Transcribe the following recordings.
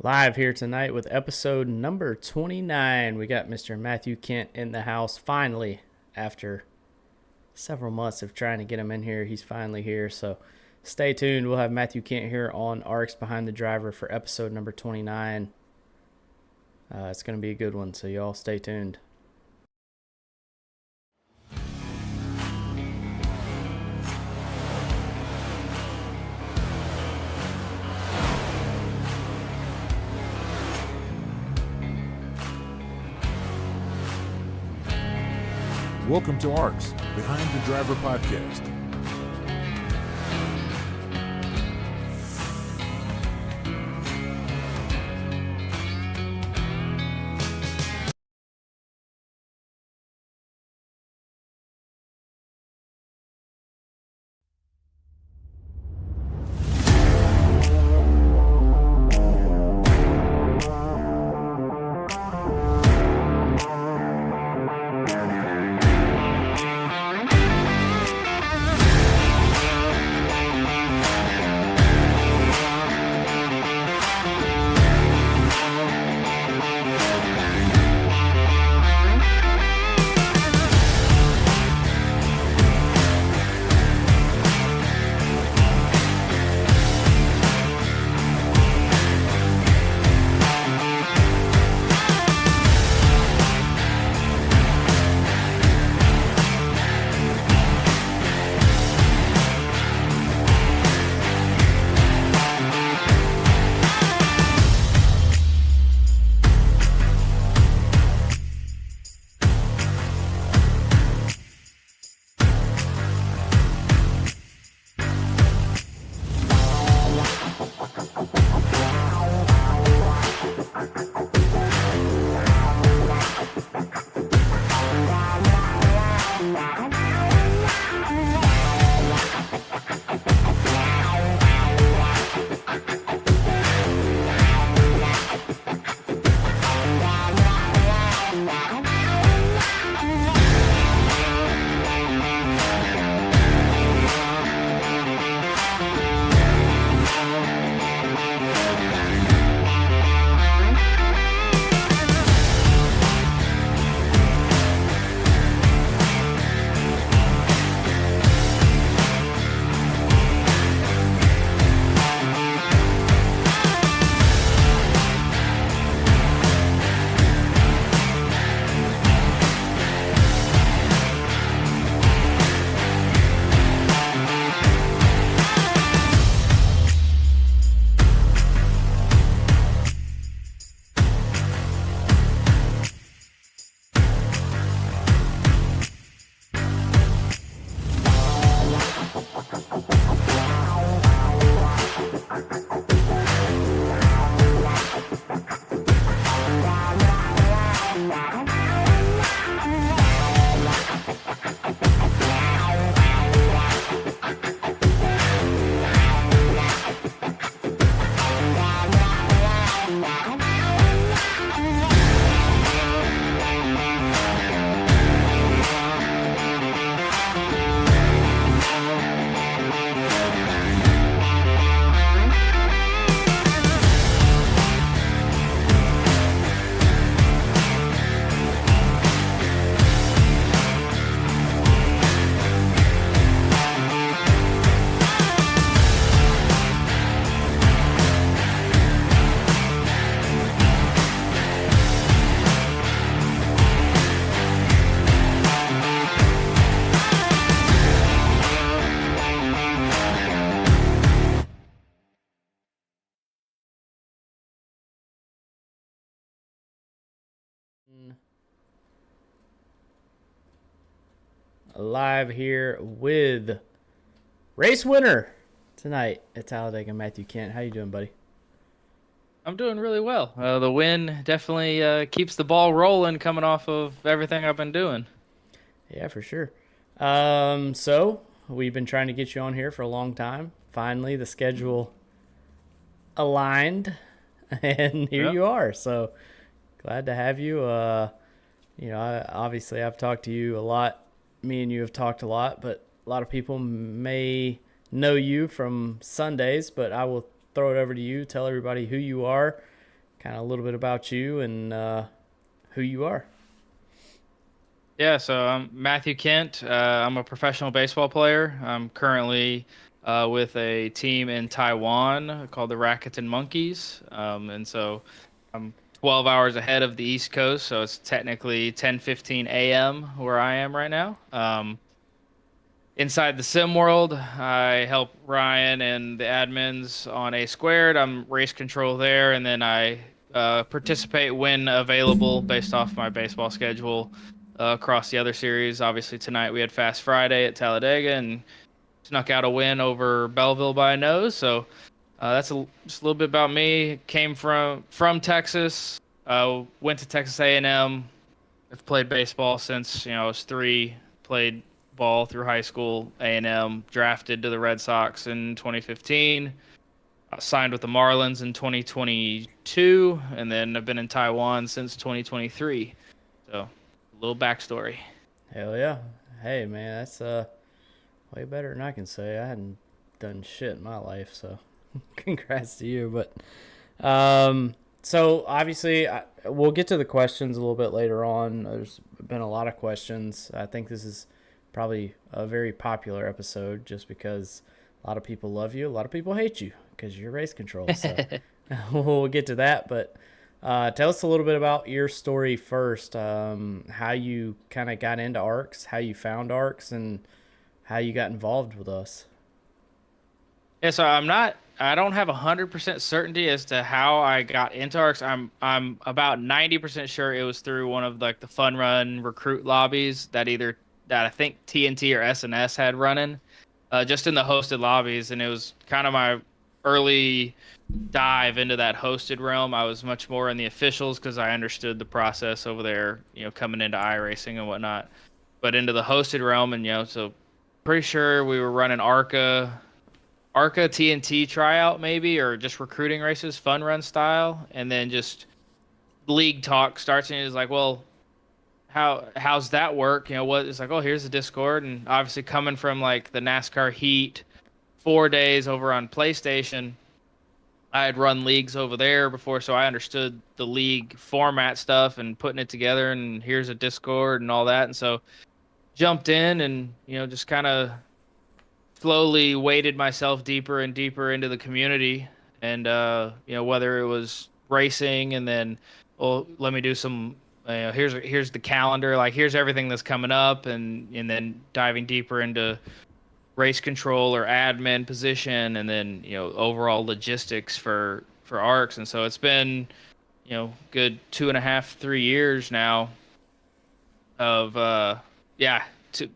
Live here tonight with episode number 29. We got Mr. Matthew Kent in the house finally. After several months of trying to get him in here, he's finally here. So stay tuned. We'll have Matthew Kent here on ARCS Behind the Driver for episode number 29. It's going to be a good one, so y'all stay tuned. Welcome to ARCS Behind the Driver podcast. Live here with race winner tonight at Talladega, Matthew Kent. How you doing, buddy? I'm doing really well. The win definitely keeps the ball rolling coming off of everything I've been doing. Yeah, for sure. So we've been trying to get you on here for a long time. Finally, the schedule aligned, and here you are. So glad to have you. Obviously I've talked to you a lot. Me and you have talked a lot, but a lot of people may know you from Sundays, but I will throw it over to you. Tell everybody who you are kind of a little bit about you and who you are. Yeah, so I'm Matthew Kent. I'm a professional baseball player. I'm currently with a team in Taiwan called the Rakuten Monkeys. And so I'm 12 hours ahead of the East Coast, so it's technically 10:15 a.m. where I am right now. Inside the sim world, I help Ryan and the admins on A Squared. I'm race control there, and then I participate when available based off my baseball schedule across the other series. Obviously, tonight we had Fast Friday at Talladega and snuck out a win over Belleville by a nose. So that's just a little bit about me. Came from Texas. Went to Texas A&M. I've played baseball since I was 3. Played ball through high school, A&M. Drafted to the Red Sox in 2015. Signed with the Marlins in 2022, and then I've been in Taiwan since 2023. So, a little backstory. Hell yeah. Hey, man, that's way better than I can say. I hadn't done shit in my life, so congrats to you. But so obviously, we'll get to the questions a little bit later on. There's been a lot of questions. I think this is probably a very popular episode just because a lot of people love you, a lot of people hate you because you're race control. So we'll get to that. But tell us a little bit about your story first, how you kind of got into ARCS, how you found ARCS, and how you got involved with us. Yeah, so I don't have 100% certainty as to how I got into ARCS. I'm about 90% sure it was through one of like the fun run recruit lobbies that I think TNT or SNS had running, just in the hosted lobbies, and it was kind of my early dive into that hosted realm. I was much more in the officials because I understood the process over there, coming into iRacing and whatnot, but into the hosted realm, and so pretty sure we were running ARCA TNT tryout maybe, or just recruiting races, fun run style, and then just league talk starts, and it's like, well, how's that work? What it's like, oh, here's the Discord, and obviously coming from like the NASCAR Heat 4 days over on PlayStation, I had run leagues over there before, so I understood the league format stuff and putting it together, and here's a Discord and all that, and so jumped in and just kind of slowly waded myself deeper and deeper into the community, and whether it was racing, and then, well, let me do some, here's the calendar, like here's everything that's coming up, and then diving deeper into race control or admin position, and then overall logistics for ARCS. And so it's been good 2.5-3 years now of yeah,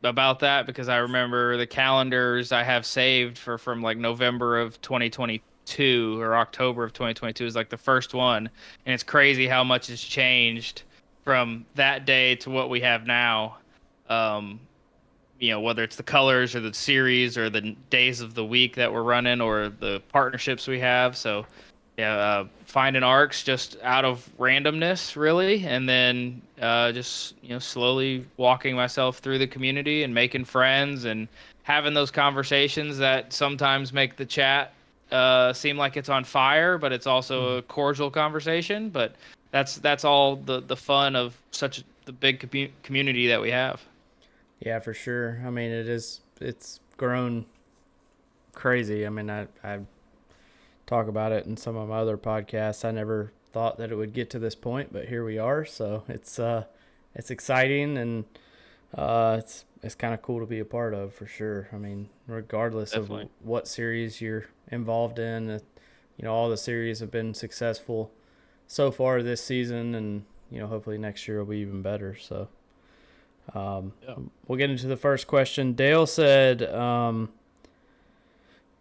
about that, because I remember the calendars I have saved from like November of 2022 or October of 2022 is like the first one, and it's crazy how much has changed from that day to what we have now. Whether it's the colors or the series or the days of the week that we're running or the partnerships we have. So yeah, finding ARCs just out of randomness, really, and then just slowly walking myself through the community and making friends and having those conversations that sometimes make the chat seem like it's on fire, but it's also a cordial conversation. But that's all the fun of such the big community that we have. Yeah, for sure. I mean, it's grown crazy. I mean, I talk about it in some of my other podcasts. I never thought that it would get to this point, but here we are. So it's exciting, and it's kind of cool to be a part of, for sure. I mean, regardless Definitely. of what series you're involved in, all the series have been successful so far this season, and hopefully next year will be even better. So we'll get into the first question. Dale said,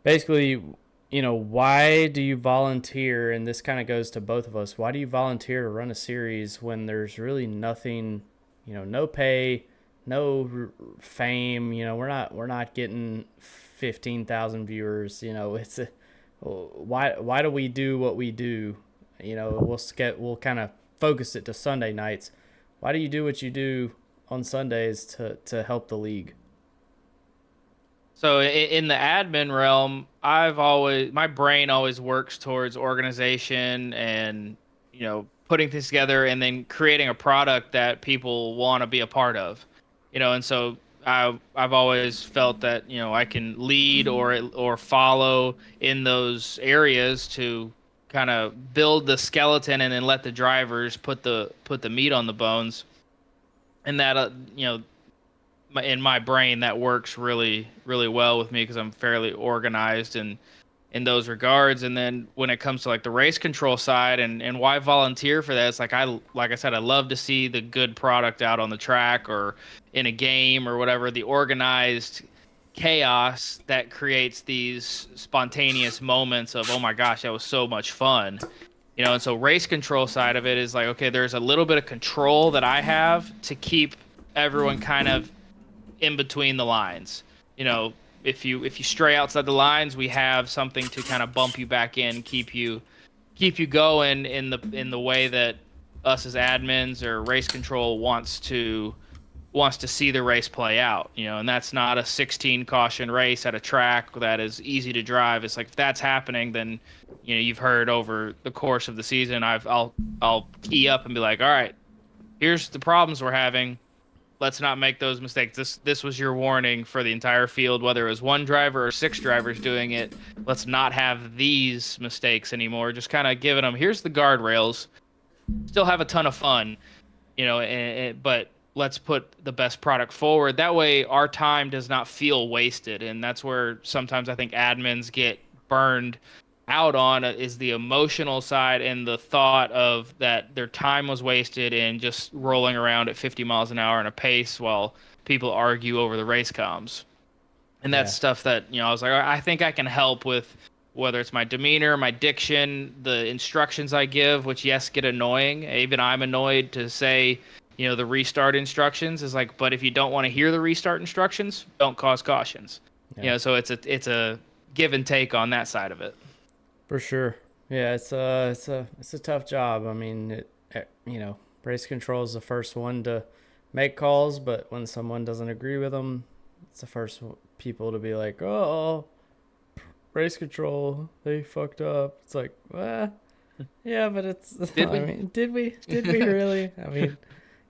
basically, why do you volunteer? And this kind of goes to both of us. Why do you volunteer to run a series when there's really nothing, no pay, no fame? We're not getting 15,000 viewers. It's why do we do what we do? We'll kind of focus it to Sunday nights. Why do you do what you do on Sundays to help the league? So in the admin realm, my brain always works towards organization and putting things together and then creating a product that people want to be a part of, and so I've always felt that I can lead or follow in those areas to kind of build the skeleton and then let the drivers put the meat on the bones, and that in my brain that works really really well with me because I'm fairly organized and in those regards. And then when it comes to like the race control side and why volunteer for that, it's like I said, I love to see the good product out on the track or in a game or whatever, the organized chaos that creates these spontaneous moments of, oh my gosh, that was so much fun. And so race control side of it is like, okay, there's a little bit of control that I have to keep everyone kind of in between the lines. If you stray outside the lines, we have something to kind of bump you back in, keep you going in the way that us as admins or race control wants to see the race play out. And that's not a 16 caution race at a track that is easy to drive. It's like if that's happening, then you've heard over the course of the season, I'll key up and be like, all right, here's the problems we're having. Let's not make those mistakes. This was your warning for the entire field, whether it was one driver or 6 drivers doing it. Let's not have these mistakes anymore. Just kind of giving them, here's the guardrails. Still have a ton of fun, but let's put the best product forward. That way our time does not feel wasted. And that's where sometimes I think admins get burned out on, is the emotional side and the thought of that their time was wasted in just rolling around at 50 miles an hour in a pace while people argue over the race comms. And that's stuff that, I was like, I think I can help with, whether it's my demeanor, my diction, the instructions I give, which yes, get annoying. Even I'm annoyed to say, the restart instructions is like, but if you don't want to hear the restart instructions, don't cause cautions. So it's a give and take on that side of it. For sure. Yeah, it's a tough job. I mean, race control is the first one to make calls, but when someone doesn't agree with them, it's the first people to be like, "Oh, race control, they fucked up." It's like, yeah, but it's. Did we? Did we really? I mean,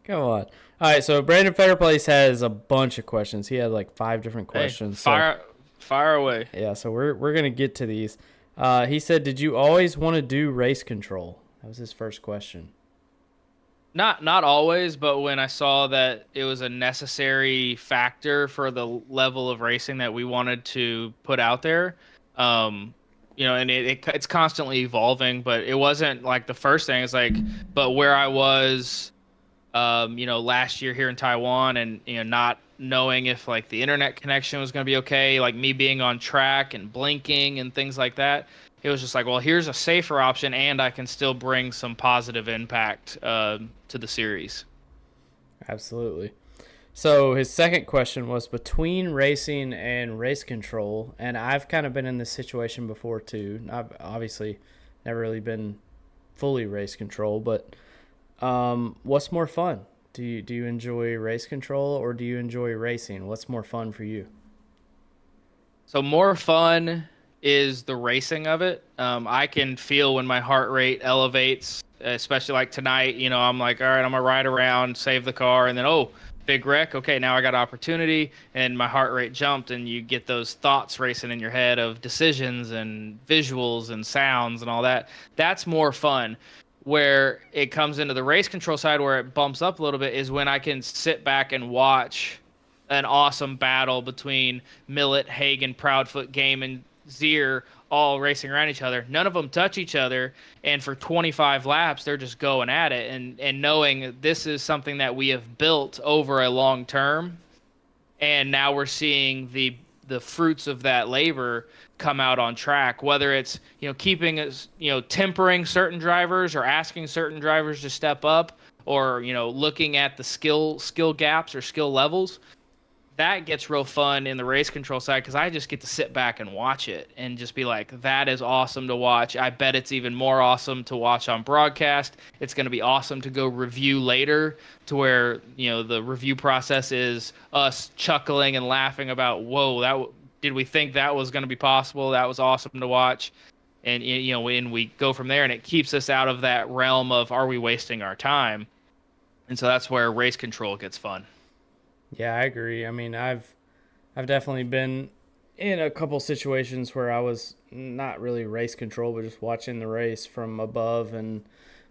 come on. All right, so Brandon Fetterplace has a bunch of questions. He had like 5 different questions. Hey, fire away. Yeah, so we're gonna get to these. He said, "Did you always want to do race control?" That was his first question. Not always, but when I saw that it was a necessary factor for the level of racing that we wanted to put out there, and it's constantly evolving. But it wasn't like the first thing. It's like, but where I was, last year here in Taiwan, and not knowing if like the internet connection was going to be okay, like me being on track and blinking and things like that, it was just like, well, here's a safer option and I can still bring some positive impact to the series. Absolutely. So his second question was between racing and race control, and I've kind of been in this situation before too. I've obviously never really been fully race control, but what's more fun? Do you enjoy race control or do you enjoy racing? What's more fun for you? So more fun is the racing of it. I can feel when my heart rate elevates, especially like tonight. I'm like, all right, I'm gonna ride around, save the car, and then big wreck. Okay, now I got opportunity, and my heart rate jumped, and you get those thoughts racing in your head of decisions and visuals and sounds and all that. That's more fun. Where it comes into the race control side, where it bumps up a little bit, is when I can sit back and watch an awesome battle between Millet, Hagen, Proudfoot, Game, and Zier all racing around each other. None of them touch each other, and for 25 laps, they're just going at it. And knowing this is something that we have built over a long term, and now we're seeing the fruits of that labor come out on track, whether it's keeping us tempering certain drivers or asking certain drivers to step up, or looking at the skill gaps or skill levels. That gets real fun in the race control side because I just get to sit back and watch it and just be like, that is awesome to watch. I bet it's even more awesome to watch on broadcast. It's going to be awesome to go review later, to where the review process is us chuckling and laughing about, whoa, did we think that was going to be possible? That was awesome to watch. and when we go from there, and it keeps us out of that realm of are we wasting our time, and so that's where race control gets fun. Yeah, I agree. I mean, I've definitely been in a couple situations where I was not really race control, but just watching the race from above, and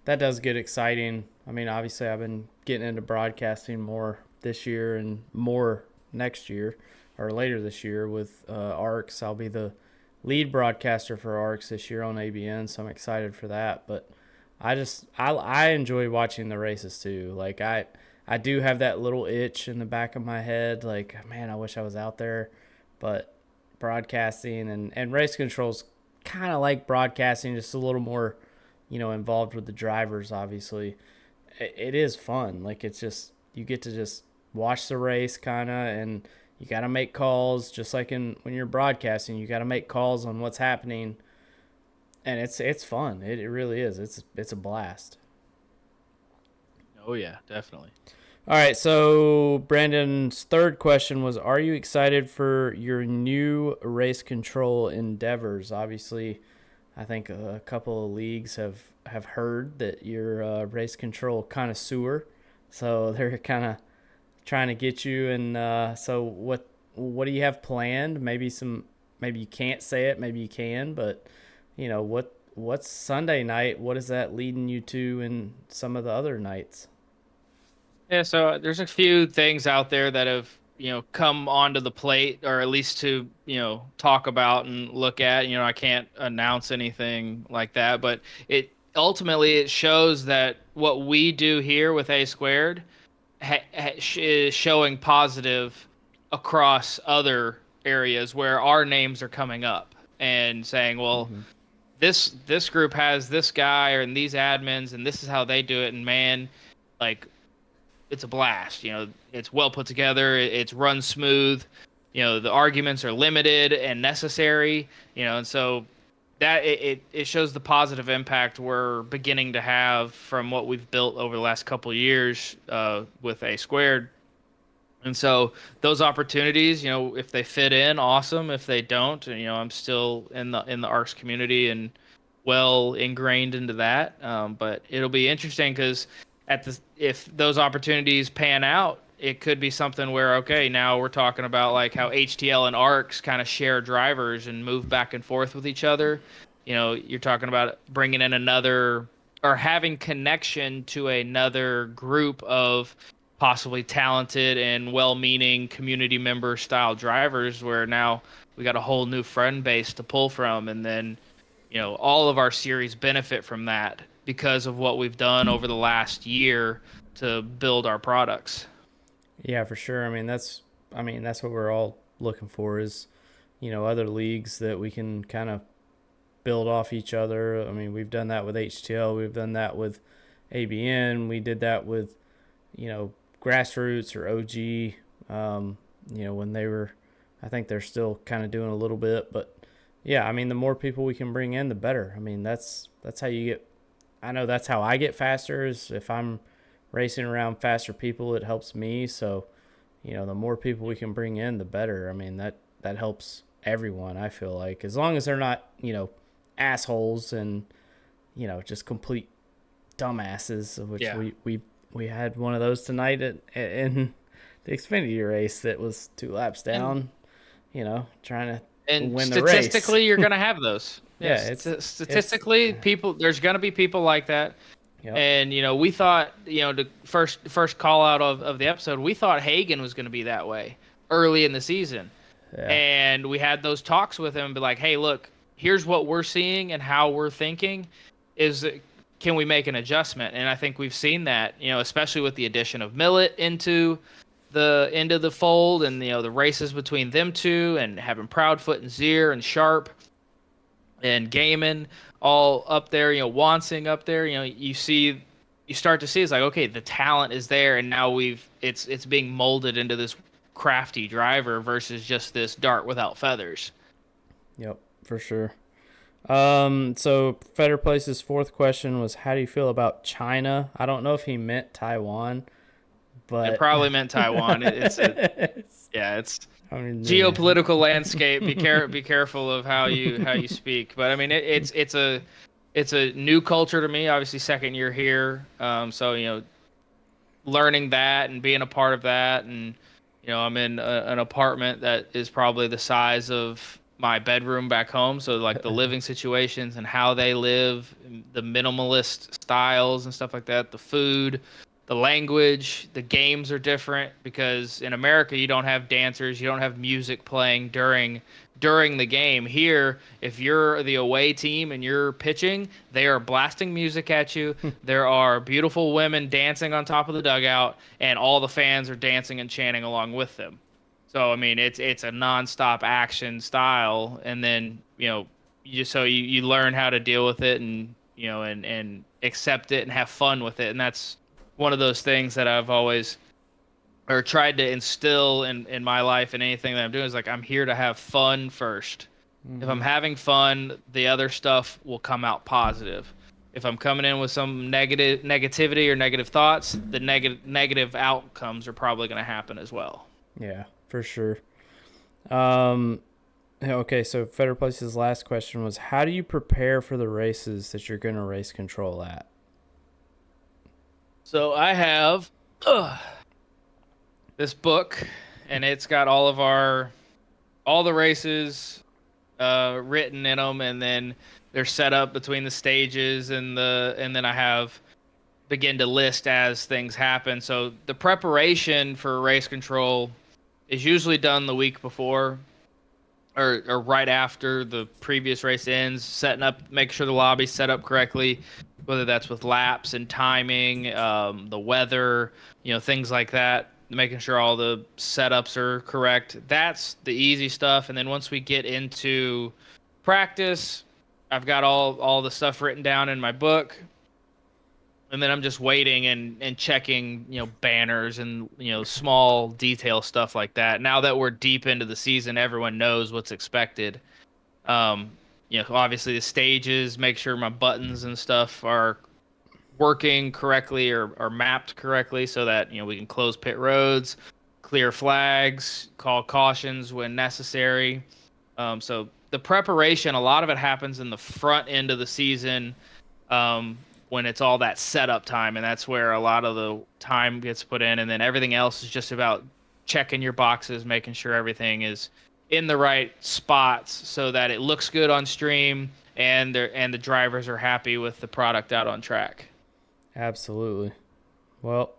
that does get exciting. I mean, obviously, I've been getting into broadcasting more this year and more next year or later this year with ARCS. I'll be the lead broadcaster for ARCS this year on ABN, so I'm excited for that. But I enjoy watching the races too. Like I do have that little itch in the back of my head, like, man, I wish I was out there. But broadcasting and race controls kind of like broadcasting, just a little more, involved with the drivers. Obviously, it is fun. Like, it's just, you get to just watch the race kind of, and you got to make calls just like when you're broadcasting. You got to make calls on what's happening, and it's fun. It really is. It's a blast. Oh yeah, definitely. All right, so Brandon's third question was, are you excited for your new race control endeavors? Obviously, I think a couple of leagues have heard that you're a race control connoisseur, so they're kind of trying to get you. And so what do you have planned? Maybe you can't say it, maybe you can, but what's Sunday night? What is that leading you to in some of the other nights? Yeah, so there's a few things out there that have, come onto the plate, or at least to, talk about and look at. I can't announce anything like that, but it shows that what we do here with A Squared is showing positive across other areas where our names are coming up and saying, well, this group has this guy or these admins, and this is how they do it, and man, like, it's a blast. It's well put together. It's run smooth. The arguments are limited and necessary. And so that it shows the positive impact we're beginning to have from what we've built over the last couple of years with A Squared. And so those opportunities, if they fit in, awesome. If they don't, I'm still in the ARCS community and well ingrained into that. But it'll be interesting because if those opportunities pan out, it could be something where, okay, now we're talking about like how HTL and ARCS kind of share drivers and move back and forth with each other. You're talking about bringing in another, or having connection to another group of possibly talented and well-meaning community member style drivers, where now we got a whole new friend base to pull from. And then, all of our series benefit from that because of what we've done over the last year to build our products. Yeah, for sure. I mean, that's what we're all looking for is, other leagues that we can kind of build off each other. I mean, we've done that with HTL. We've done that with ABN. We did that with, Grassroots or OG, when they were, I think they're still kind of doing a little bit, but yeah, I mean, the more people we can bring in, the better. I mean, that's how you get, I know that's how I get faster, is if I'm racing around faster people, it helps me. So, the more people we can bring in, the better. I mean, that helps everyone, I feel like, as long as they're not, assholes and, just complete dumbasses, which we had one of those tonight in the Xfinity race that was 2 laps down, trying to win the race. And statistically, you're going to have those. Yeah, statistically, there's going to be people like that. Yep. And, we thought, the first call out of the episode, we thought Hagen was going to be that way early in the season. Yeah. And we had those talks with him and be like, hey, look, here's what we're seeing and how we're thinking is, can we make an adjustment? And I think we've seen that, especially with the addition of Millet into the fold, and the races between them two, and having Proudfoot and Zier and Sharp and Gaiman all up there, Wansing up there, you start to see, it's like, okay, the talent is there, and now it's being molded into this crafty driver versus just this dart without feathers. Yep, for sure. So Fetter Place's fourth question was, how do you feel about China? I don't know if he meant Taiwan, but it probably meant Taiwan. It's Yeah, it's I mean, geopolitical landscape. Be careful of how you speak. But I mean, it's a new culture to me. Obviously, second year here. So learning that and being a part of that, and I'm in an apartment that is probably the size of my bedroom back home. So like the living situations and how they live, the minimalist styles and stuff like that, the food, the language, the games are different because in America you don't have dancers, you don't have music playing during the game. Here, if you're the away team and you're pitching, they are blasting music at you. There are beautiful women dancing on top of the dugout, and all the fans are dancing and chanting along with them. So I mean, it's a nonstop action style, and then you learn how to deal with it, and and accept it and have fun with it, and that's one of those things that I've always or tried to instill in my life and anything that I'm doing is like I'm here to have fun first. If I'm having fun, the other stuff will come out positive. If I'm coming in with some negativity or negative thoughts, the negative outcomes are probably going to happen as well. Yeah, for sure. Okay, so Federer Place's last question was, how do you prepare for the races that you're going to race control at? So I have this book, and it's got all the races written in them, and then they're set up between the stages, and then I have begin to list as things happen. So the preparation for race control is usually done the week before or right after the previous race ends, setting up, make sure the lobby's set up correctly, whether that's with laps and timing, the weather, things like that, making sure all the setups are correct. That's the easy stuff. And then once we get into practice, I've got all the stuff written down in my book. And then I'm just waiting and checking, banners and, small detail stuff like that. Now that we're deep into the season, everyone knows what's expected. Obviously the stages, make sure my buttons and stuff are working correctly or mapped correctly so that, we can close pit roads, clear flags, call cautions when necessary. So the preparation, a lot of it happens in the front end of the season. When it's all that setup time, and that's where a lot of the time gets put in, and then everything else is just about checking your boxes, making sure everything is in the right spots so that it looks good on stream and the drivers are happy with the product out on track. Absolutely. Well,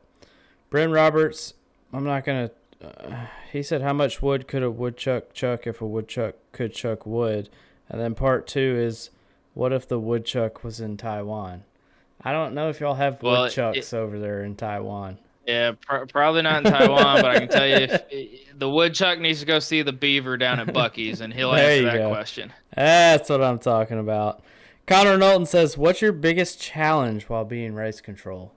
Brent Roberts, I'm not going to he said, how much wood could a woodchuck chuck if a woodchuck could chuck wood? And then part 2 is, what if the woodchuck was in Taiwan? I don't know if y'all have woodchucks over there in Taiwan. Yeah, probably not in Taiwan, but I can tell you the woodchuck needs to go see the beaver down at Buc-ee's, and he'll answer that question. That's what I'm talking about. Connor Knowlton says, what's your biggest challenge while being race control?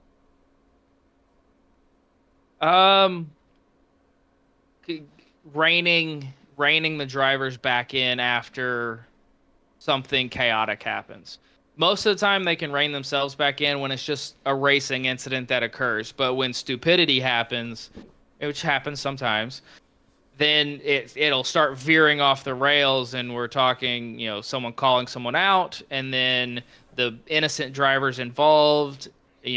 Reining the drivers back in after something chaotic happens. Most of the time, they can rein themselves back in when it's just a racing incident that occurs. But when stupidity happens, which happens sometimes, then it'll start veering off the rails, and we're talking, someone calling someone out, and then the innocent drivers involved,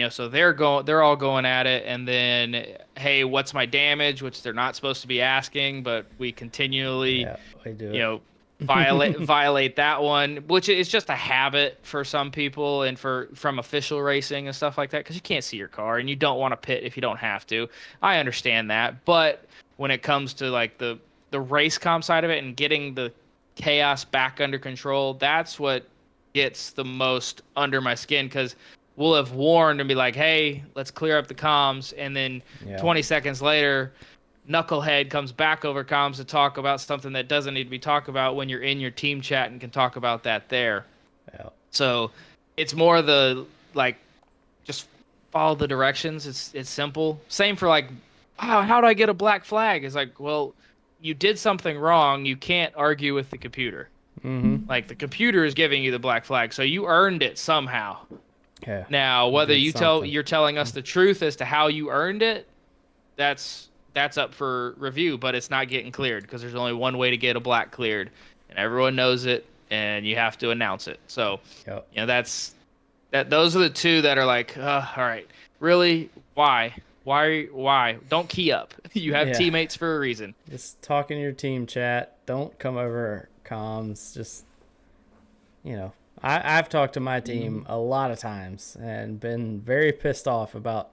so they're all going at it, and then, hey, what's my damage? Which they're not supposed to be asking, but we continually, violate that one, which is just a habit for some people and from official racing and stuff like that, because you can't see your car and you don't want to pit if you don't have to. I understand that, but when it comes to like the race comp side of it and getting the chaos back under control, that's what gets the most under my skin, because we'll have warned and be like, hey, let's clear up the comms, and then 20 seconds later knucklehead comes back over comms to talk about something that doesn't need to be talked about when you're in your team chat and can talk about that there. Yeah. So it's more the just follow the directions. It's simple. Same for how do I get a black flag? It's like, well, you did something wrong. You can't argue with the computer. Mm-hmm. Like the computer is giving you the black flag, so you earned it somehow. Yeah. Now, whether you're telling us the truth as to how you earned it, that's that's up for review, but it's not getting cleared because there's only one way to get a black cleared, and everyone knows it, and you have to announce it. So, Yep. those are the two that are like, all right, really? Why? Why? Don't key up. You have Yeah. teammates for a reason. Just talk in your team chat. Don't come over comms. Just, I've talked to my team a lot of times and been very pissed off about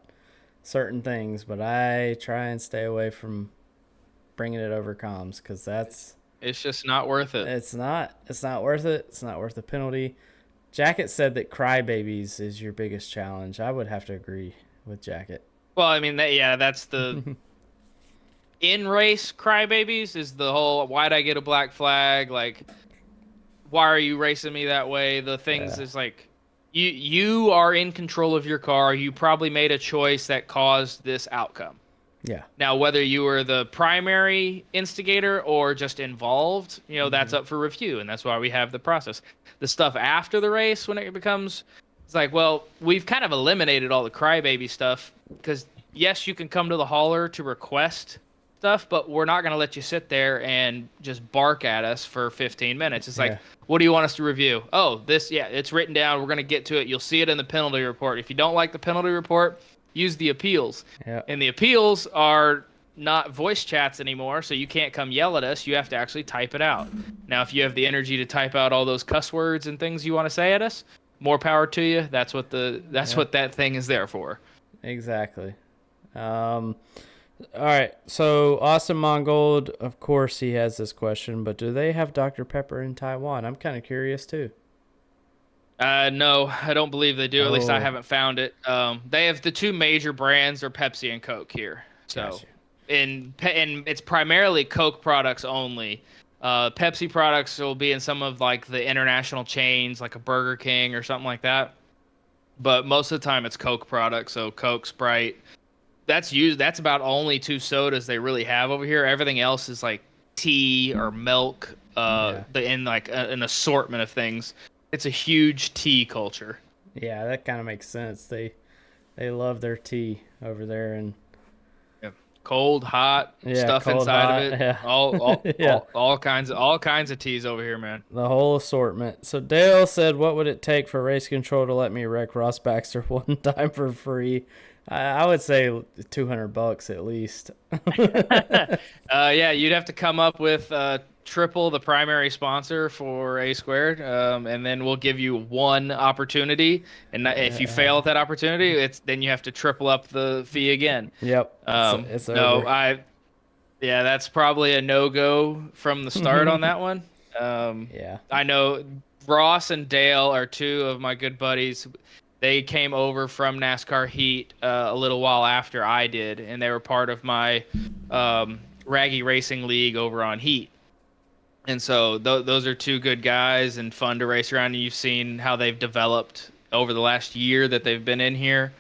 certain things, but I try and stay away from bringing it over comms because It's just not worth it. it's not worth it. It's not worth the penalty. Jacket said that crybabies is your biggest challenge. I would have to agree with Jacket. Well, I mean, that's the in race crybabies is the whole why'd I get a black flag? Like, why are you racing me that way? The things is like, you are in control of your car. You probably made a choice that caused this outcome. Yeah. Now, whether you were the primary instigator or just involved, that's up for review, and that's why we have the process. The stuff after the race, when it becomes, it's like, well, we've kind of eliminated all the crybaby stuff because, yes, you can come to the hauler to request stuff, but we're not going to let you sit there and just bark at us for 15 minutes. It's like, what do you want us to review? Oh, it's written down. We're going to get to it. You'll see it in the penalty report. If you don't like the penalty report, use the appeals. Yeah. And the appeals are not voice chats anymore, so you can't come yell at us. You have to actually type it out. Now, if you have the energy to type out all those cuss words and things you want to say at us, more power to you. That's what what that thing is there for. Exactly. All right. So Austin Mongold, of course, he has this question, but do they have Dr. Pepper in Taiwan? I'm kind of curious too. No, I don't believe they do. At least I Oh. haven't found it. They have the two major brands are Pepsi and Coke here. So, Gotcha. and it's primarily Coke products only. Pepsi products will be in some of like the international chains, like a Burger King or something like that. But most of the time, it's Coke products. So Coke, Sprite. That's about only two sodas they really have over here. Everything else is like tea or milk. In like an assortment of things. It's a huge tea culture. Yeah, that kind of makes sense. They love their tea over there, and cold, hot stuff cold, inside hot, of it. Yeah. All kinds of teas over here, man. the whole assortment. So Dale said, "What would it take for race control to let me wreck Ross Baxter one time for free?" I would say $200 at least. Yeah, you'd have to come up with triple the primary sponsor for A Squared, and then we'll give you one opportunity. And if you fail at that opportunity, then you have to triple up the fee again. Yep. It's over. That's probably a no-go from the start on that one. Yeah. I know Ross and Dale are two of my good buddies. They came over from NASCAR Heat a little while after I did, and they were part of my Raggy Racing League over on Heat. And so those are two good guys and fun to race around. And you've seen how they've developed over the last year that they've been in here.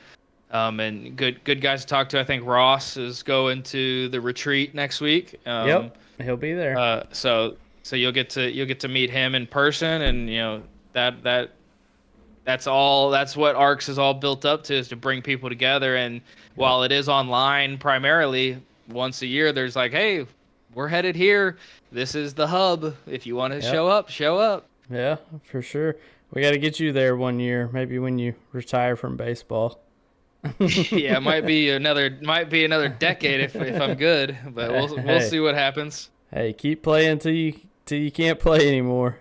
And good guys to talk to. I think Ross is going to the retreat next week. Yep, he'll be there. So you'll get to meet him in person, and that's what ARCS is all built up to, is to bring people together. And while it is online primarily, once a year there's like, hey, we're headed here. This is the hub. If you want to show up, show up. Yeah, for sure. We got to get you there one year, maybe when you retire from baseball. Yeah, it might be another decade if I'm good, but we'll see what happens. Hey, keep playing till you can't play anymore.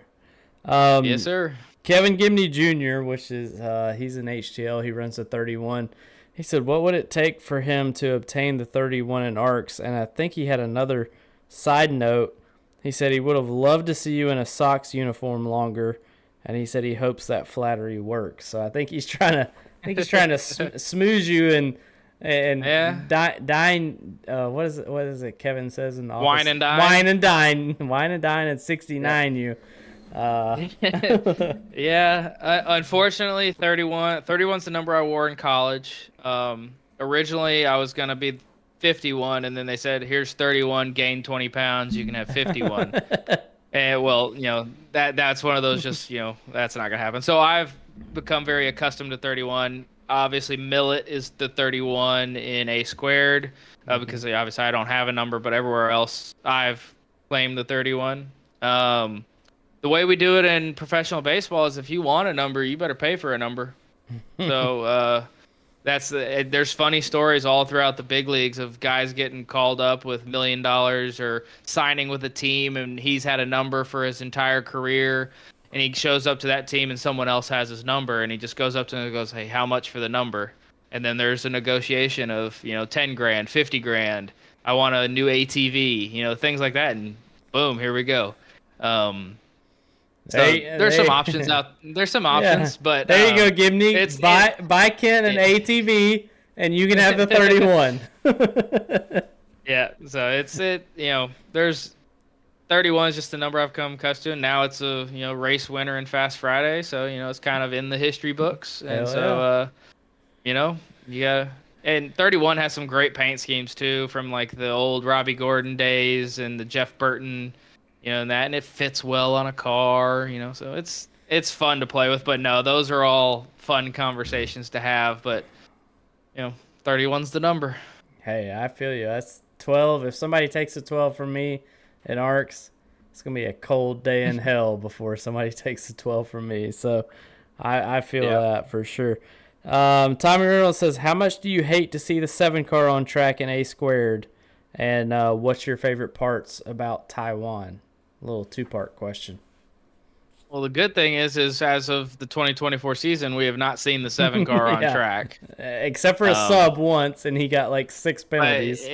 Yes, sir. Kevin Gibney Jr., which is he's an HTL. He runs a 31. He said, "What would it take for him to obtain the 31 in ARCS?" And I think he had another side note. He said he would have loved to see you in a Sox uniform longer, and he said he hopes that flattery works. So I think he's trying to smooze you and dine. What is it? Kevin says in the office. Wine and dine. Wine and dine, and 69 you. Yeah, unfortunately, 31's the number I wore in college. Originally, I was gonna be 51, and then they said, "Here's 31, gain 20 pounds, you can have 51." And well, that's one of those just that's not gonna happen. So I've become very accustomed to 31. obviously Millet is the 31 in A squared, because obviously I don't have a number, but everywhere else I've claimed the 31. The way we do it in professional baseball is if you want a number, you better pay for a number. So there's funny stories all throughout the big leagues of guys getting called up with $1 million or signing with a team, and he's had a number for his entire career, and he shows up to that team and someone else has his number, and he just goes up to him and goes, "Hey, how much for the number?" And then there's a negotiation of 10 grand, 50 grand. I want a new ATV, things like that, and boom, here we go. So there's some options out. There's some options, but there you go, Gibney. Buy Kent an ATV, and you can have the 31. Yeah, so there's 31 is just the number I've come accustomed to. And now it's a race winner in Fast Friday, so it's kind of in the history books, and and 31 has some great paint schemes too, from like the old Robbie Gordon days and the Jeff Burton. And it fits well on a car, so it's fun to play with. But no, those are all fun conversations to have. But 31's the number. Hey, I feel you. That's 12. If somebody takes a 12 from me at ARCS, it's gonna be a cold day in hell before somebody takes a 12 from me. So I feel that for sure. Tommy Reynolds says, "How much do you hate to see the 7 car on track in A squared? And what's your favorite parts about Taiwan?" A little 2-part question. Well, the good thing is as of the 2024 season, we have not seen the 7 car on track, except for a sub once, and he got like 6 penalties.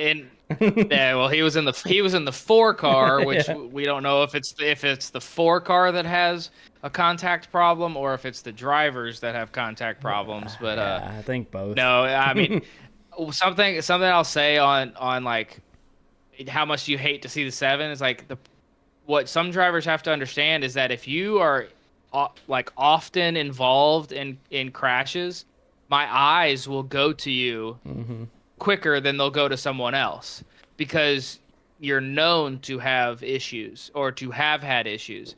Well, he was in the 4 car, which we don't know if it's the 4 car that has a contact problem or if it's the drivers that have contact problems. But I think both. No, I mean something I'll say on like how much you hate to see the 7 is like what some drivers have to understand is that if you are like often involved in crashes, my eyes will go to you quicker than they'll go to someone else, because you're known to have issues or to have had issues.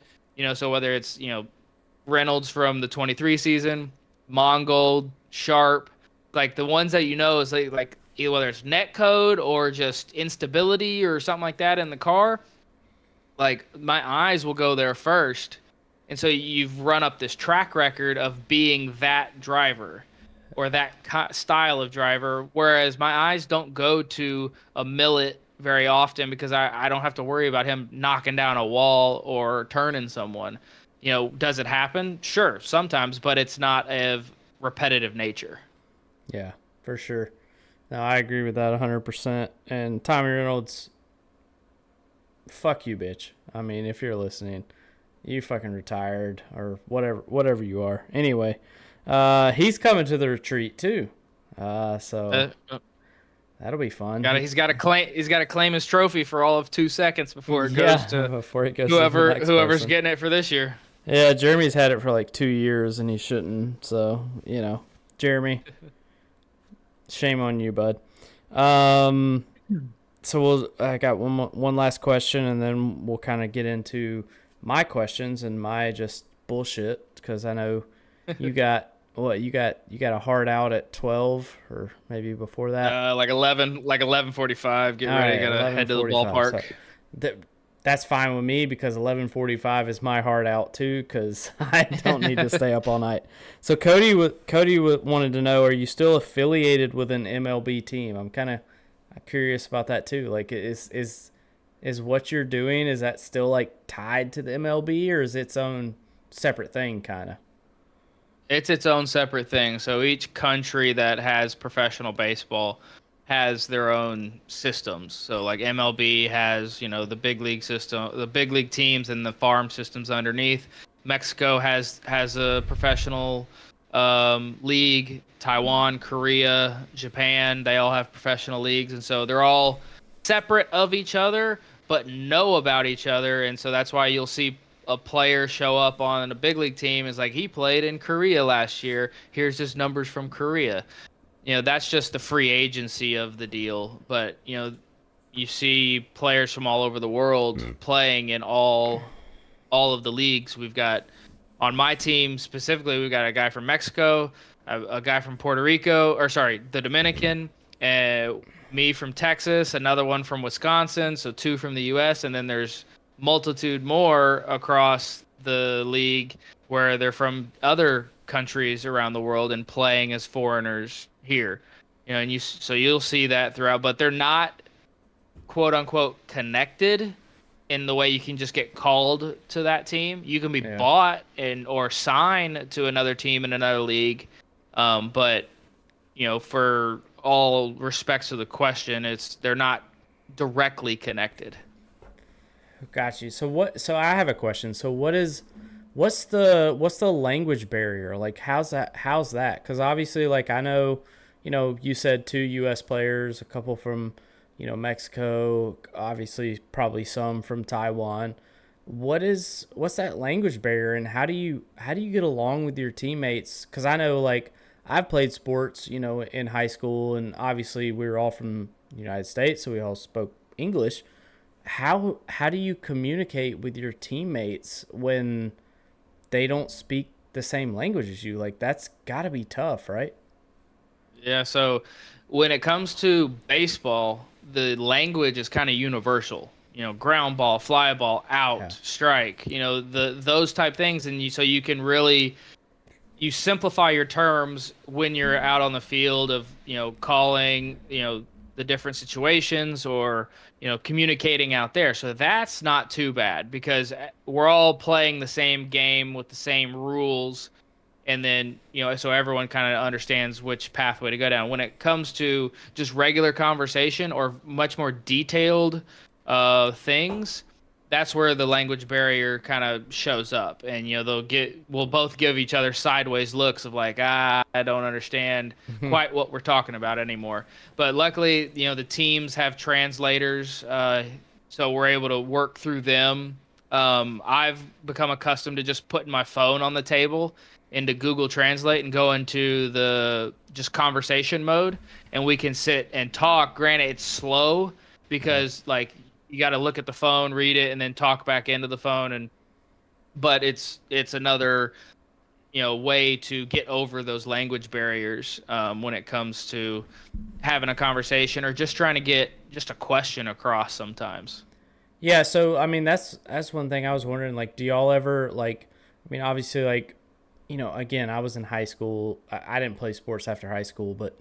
So whether it's Reynolds from the 23 season, Mongold, Sharp, like the ones that is like whether it's net code or just instability or something like that in the car, like my eyes will go there first. And so you've run up this track record of being that driver or that style of driver, whereas my eyes don't go to a Millet very often because I don't have to worry about him knocking down a wall or turning someone. Does it happen? Sure, sometimes, but it's not of repetitive nature. Yeah, for sure. No, I agree with that 100%. And Tommy Reynolds, fuck you, bitch. I mean, if you're listening, you fucking retired or whatever you are. Anyway, he's coming to the retreat too. So that'll be fun. He's got to claim his trophy for all of 2 seconds before it goes to whoever's getting it for this year. Yeah, Jeremy's had it for like 2 years and he shouldn't. So, Jeremy, shame on you, bud. So I got one last question, and then we'll kind of get into my questions and my just bullshit, because I know you got you got a hard out at 12 or maybe before that. Like 11:45. Get ready, gotta head to the ballpark. So that's fine with me, because 11:45 is my hard out too, because I don't need to stay up all night. So Cody wanted to know, are you still affiliated with an MLB team? I'm curious about that too. Like, is what you're doing, is that still like tied to the MLB, or is it its own separate thing kind of? It's its own separate thing. So each country that has professional baseball has their own systems. So like MLB has, the big league system, the big league teams and the farm systems underneath. Mexico has a professional league. Taiwan, Korea, Japan, they all have professional leagues, and so they're all separate of each other but know about each other. And so that's why you'll see a player show up on a big league team is like, he played in Korea last year, here's his numbers from Korea. That's just the free agency of the deal. But you see players from all over the world playing in all of the leagues. We've got, on my team specifically, we've got a guy from Mexico, a guy from Puerto Rico, or sorry, the Dominican, uh, me from Texas, another one from Wisconsin, so two from the U.S., and then there's multitude more across the league where they're from other countries around the world and playing as foreigners here. And so you'll see that throughout, but they're not quote unquote connected in the way you can just get called to that team. You can be Yeah. bought and or signed to another team in another league, but for all respects of the question, they're not directly connected. Got you. So I have a question. So what's the language barrier? Like how's that? Cuz obviously like I know, you said two US players, a couple from, Mexico, obviously probably some from Taiwan. What's that language barrier, and how do you get along with your teammates? Cuz I know like I've played sports, in high school, and obviously we were all from the United States, so we all spoke English. How do you communicate with your teammates when they don't speak the same language as you? Like that's got to be tough, right? Yeah, so when it comes to baseball, the language is kind of universal. Ground ball, fly ball, Yeah. out, strike. Those type things, and so you can really simplify your terms when you're out on the field of calling the different situations, or communicating out there. So that's not too bad because we're all playing the same game with the same rules, and then so everyone kind of understands which pathway to go down. When it comes to just regular conversation or much more detailed things, that's where the language barrier kind of shows up, and we'll both give each other sideways looks of like, I don't understand quite what we're talking about anymore. But luckily the teams have translators, so we're able to work through them. I've become accustomed to just putting my phone on the table into Google Translate and go into the just conversation mode, and we can sit and talk. Granted, it's slow Yeah. because like you got to look at the phone, read it, and then talk back into the phone. But it's another way to get over those language barriers, when it comes to having a conversation or just trying to get just a question across sometimes. Yeah, so I mean that's one thing I was wondering, like do y'all ever like, I mean obviously like, again, I was in high school. I didn't play sports after high school, but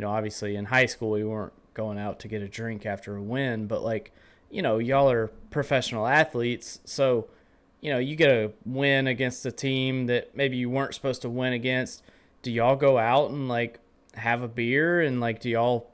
obviously in high school we weren't going out to get a drink after a win, but like, y'all are professional athletes, so you get a win against a team that maybe you weren't supposed to win against. Do y'all go out and like have a beer, and like do y'all,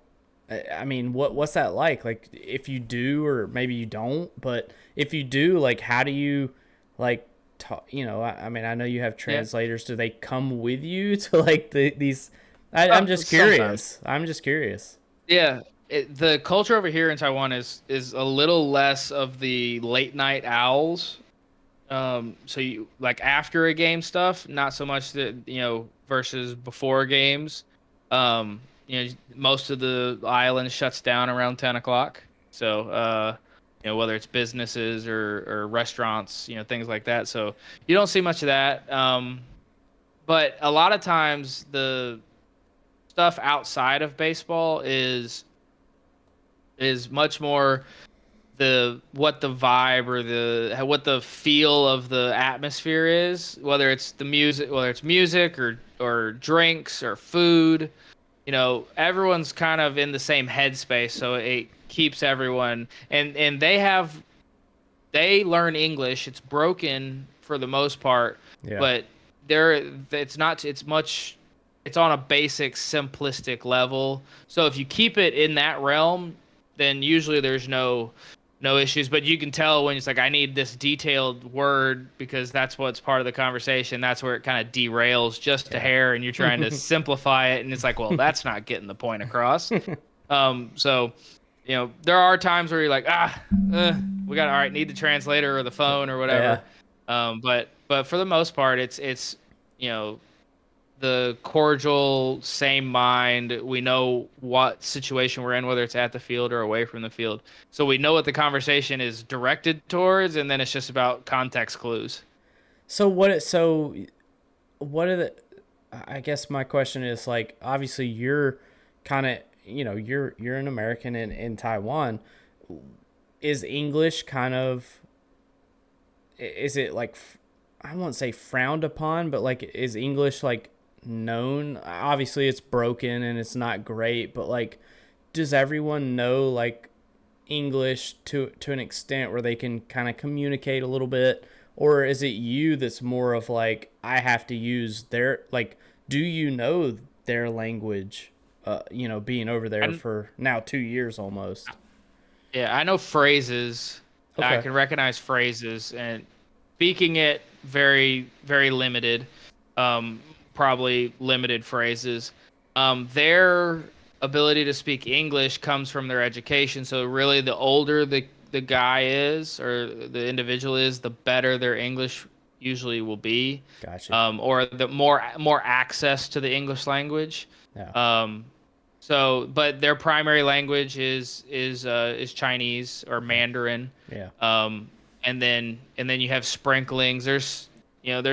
I mean, what's that like? Like if you do, or maybe you don't, but if you do, like how do you like talk, I mean, I know you have Yeah, translators. Do they come with you to like these? I'm just sometimes. curious. I'm just curious. Yeah, the culture over here in Taiwan is a little less of the late night owls. So you like after a game stuff, not so much that versus before games. Most of the island shuts down around 10 o'clock. So whether it's businesses or restaurants, things like that. So you don't see much of that. But a lot of times the stuff outside of baseball is much more what the vibe or what the feel of the atmosphere is, whether it's music or drinks or food. Everyone's kind of in the same headspace, so it keeps everyone, and they learn English. It's broken for the most part, Yeah. but it's not it's much it's on a basic simplistic level. So if you keep it in that realm, then usually there's no issues. But you can tell when it's like, I need this detailed word because that's what's part of the conversation. That's where it kind of derails just a Yeah. hair, and you're trying to simplify it, and it's like, well, that's not getting the point across. So there are times where you're like, we got all right, need the translator or the phone or Yeah. whatever. But for the most part, it's you know the cordial, same mind. We know what situation we're in, whether it's at the field or away from the field. So we know what the conversation is directed towards, and then it's just about context clues. So what? So what are the? I guess my question is like, obviously you're kind of, you're an American in Taiwan. Is English kind of, is it like, I won't say frowned upon, but like, is English like known? Obviously it's broken and it's not great, but like, does everyone know like English to an extent where they can kind of communicate a little bit, or is it you that's more of like, I have to use their, like, do you know their language, being over there And for now 2 years almost? yeah, I know phrases. I Okay. can recognize phrases, and speaking it very, very limited. Um, Probably limited phrases. Their ability to speak English comes from their education. So really, the older the guy is or the individual is, the better their English usually will be, Gotcha. or the more access to the English language. Yeah. Um, but their primary language is Chinese or Mandarin. Yeah. Um, and then you have sprinklings. There's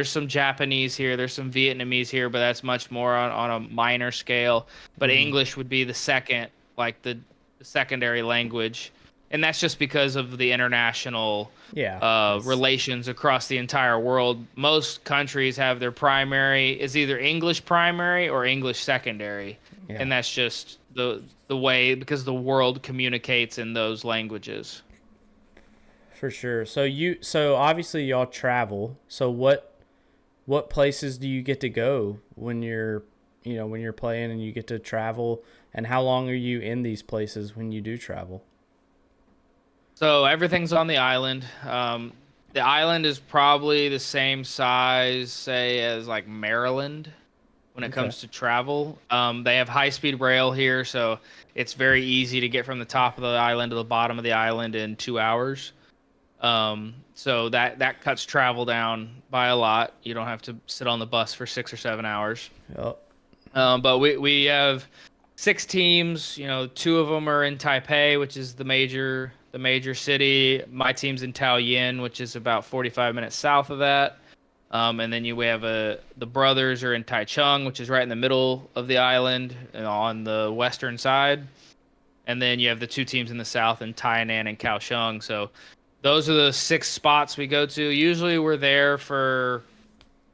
some Japanese here, there's some Vietnamese here, but that's much more on a minor scale. But Hmm. English would be the second, like the secondary language, and that's just because of the international Yeah. That's, relations across the entire world. Most countries have their primary is either English primary or English secondary, yeah. and that's just the way because the world communicates in those languages. For sure. So obviously y'all travel. So what places do you get to go when you're playing and you get to travel, and how long are you in these places when you do travel? So everything's on the island. The island is probably the same size, say, as like Maryland when it Okay. comes to travel. They have high-speed rail here, so it's very easy to get from the top of the island to the bottom of the island in 2 hours. So that cuts travel down by a lot. You don't have to sit on the bus for 6 or 7 hours. Oh, But we have six teams. Two of them are in Taipei, which is the major city. My team's in Taoyuan, which is about 45 minutes south of that. And then we have the brothers are in Taichung, which is right in the middle of the island on the western side. And then you have the two teams in the south in Tainan and Kaohsiung. So those are the six spots we go to. Usually we're there for